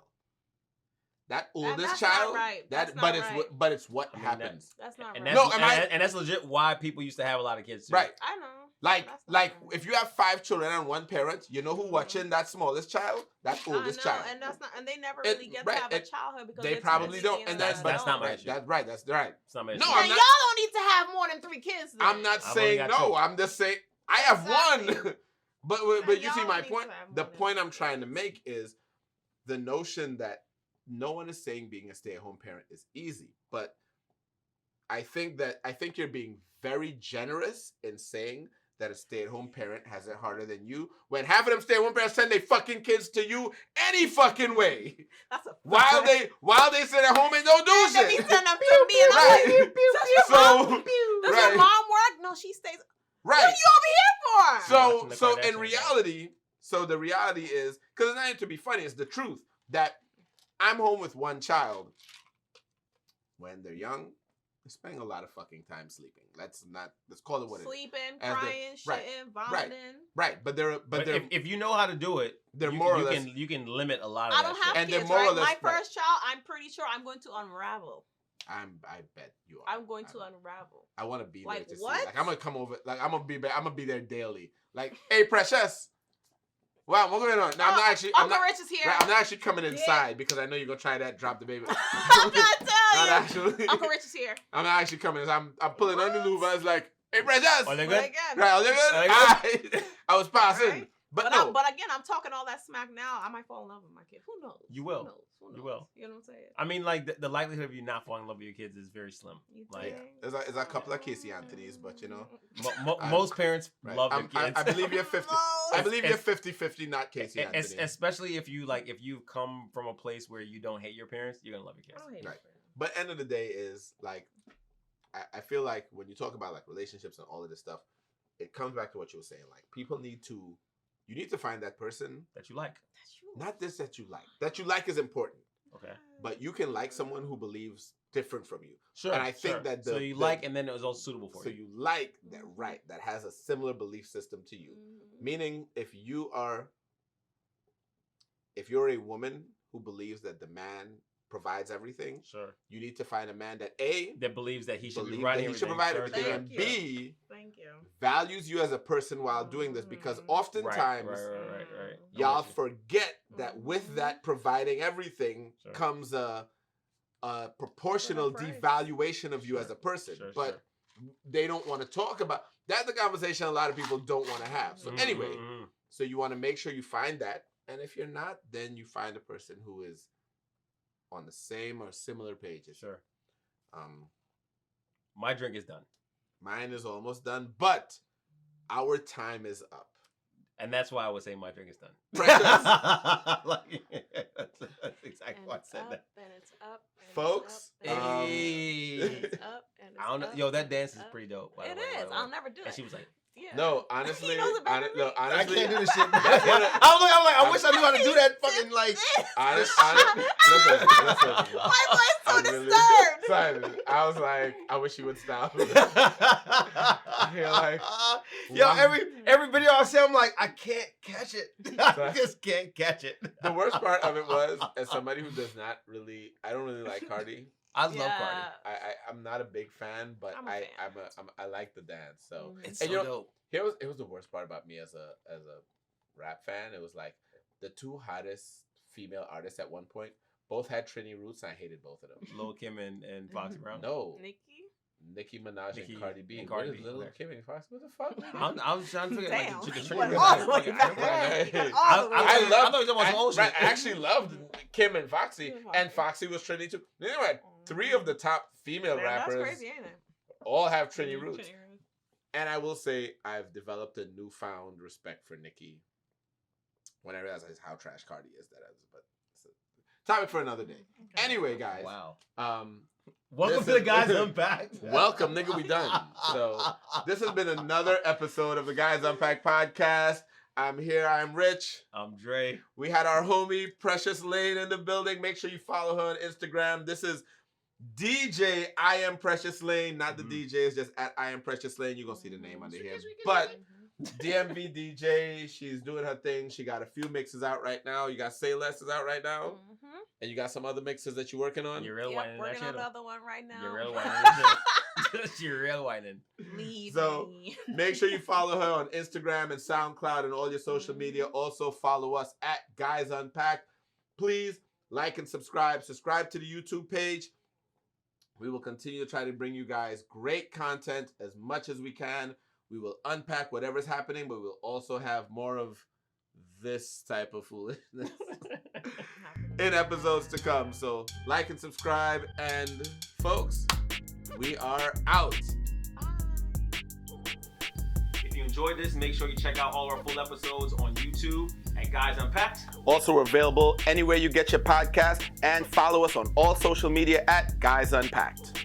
That oldest child, but it's what happens. That's not and right. And that's legit why people used to have a lot of kids too. Right. I know. Like right. if you have 5 children and 1 parent, you know who watching that smallest child? That oldest child. And that's not, and they never really get to have a childhood because they probably don't. And that's not my issue. That's right. That's right. It's not my issue. No, y'all don't need to have more than 3 kids. Then. I'm not saying no. 2. I'm just saying I have 1. but you see my point. The point I'm trying to make is the notion that no one is saying being a stay-at-home parent is easy, but I think you're being very generous in saying that a stay-at-home parent has it harder than you when half of them stay-at-home parents send their fucking kids to you any fucking way. That's a while they sit at home and don't do shit. Then he send them to me and I'm like, does your mom work? No, she stays. Right. What are you over here for? So in reality, the reality is, because it's not even to be funny, it's the truth that I'm home with 1 child. When they're young, they're spending a lot of fucking time sleeping. Let's call it what Sleeping, it is. crying, shitting, vomiting. Right. But if you know how to do it, they're more or less. You can limit a lot of I that don't shit. have And kids, they're more or right? less, My first child, I'm pretty sure I'm going to unravel. I bet you are. I'm going to unravel. I want to be like, there to what? see. Like I'm gonna come over. Like I'm gonna be there daily. Like, hey, precious. Wow, what's going on? Now, Uncle Rich is here. Right, I'm not actually coming inside because I know you're gonna try that. Drop the baby. I'm gonna tell you. Actually, Uncle Rich is here. I'm not actually coming. I'm pulling on the louvre. It's like, hey, precious. Are they good? Right, are they good? I was passing. Right. But no. But again, I'm talking all that smack now. I might fall in love with my kid. Who knows? You will. Who knows? You will. You know what I'm saying? I mean, like the likelihood of you not falling in love with your kids is very slim. Like, there's a couple of Casey Anthony's, but you know, most parents love their kids. I believe you're 50. I believe you're 50-50, not Casey Anthony. Especially if you come from a place where you don't hate your parents, you're gonna love your kids. I don't hate right. But end of the day is like, I feel like when you talk about like relationships and all of this stuff, it comes back to what you were saying. Like you need to find that person that you like. Not this that you like. That you like is important. Okay. But you can like someone who believes different from you. Sure. And I think that so you like, and then it was all suitable for you. So you like that, right? That has a similar belief system to you. Meaning, if you're a woman who believes that the man provides everything, sure, you need to find a man that believes that he should provide everything, and B, thank you, values you as a person while doing this, because oftentimes y'all forget that with that providing everything comes a proportional devaluation of you as a person. But they don't want to talk about that's the conversation a lot of people don't want to have. So anyway, so you want to make sure you find that, and if you're not, then you find a person who is on the same or similar pages. Sure. My drink is done. Mine is almost done, but our time is up. And that's why I was saying my drink is done. Precious. That's exactly why I said that. And it's up. And folks, it's up, and it's up, and it's I don't know. up, Yo, that and dance it's is up. pretty dope. It is. I'll never do it. And she was like, yeah. No, honestly, honestly, I can't do this shit. I'm like, I wish I knew how to do that fucking like. Listen. My voice so disturbed. Simon, I was like, I wish you would stop. You're like, yo, every video I see, I'm like, I can't catch it. I just can't catch it. The worst part of it was, as somebody who does not really, I don't really like Cardi. I love Cardi. I'm not a big fan, but I like the dance. So it's so dope. It was the worst part about me as a rap fan. It was like the 2 hottest female artists at one point both had Trini roots, and I hated both of them. Lil' Kim and Foxy Brown. No, Nicki Minaj and Cardi B. And Cardi B. Lil' Kim and Foxy. What the fuck? I was trying to figure out the Trini roots. I actually loved Kim and Foxy, and Foxy was Trini too. Anyway, 3 of the top female rappers That's crazy, ain't it? all have Trini roots. And I will say I've developed a newfound respect for Nicki when I realize how trash Cardi is. But it's a topic for another day. Okay. Anyway, guys. Wow. Welcome to the Guys Unpacked. Welcome, nigga. We done. So this has been another episode of the Guys Unpacked podcast. I'm here. I'm Rich. I'm Dre. We had our homie Precious Lane in the building. Make sure you follow her on Instagram. This is DJ I Am Precious Lane, not the DJ, it's just at I Am Precious Lane. You're gonna see the name under here. But DMV DJ, she's doing her thing. She got a few mixes out right now. You got Say Less is out right now. And you got some other mixes that you're working on. You're real working on another one right now. You're real She real whining. Leave So me. make sure you follow her on Instagram and SoundCloud and all your social media. Also follow us at Guys Unpacked. Please like and subscribe. Subscribe to the YouTube page. We will continue to try to bring you guys great content as much as we can. We will unpack whatever's happening, but we'll also have more of this type of foolishness in episodes to come. So like and subscribe, and folks, we are out. If you enjoyed this, make sure you check out all our full episodes on YouTube at Guys Unpacked. Also available anywhere you get your podcast, and follow us on all social media at Guys Unpacked.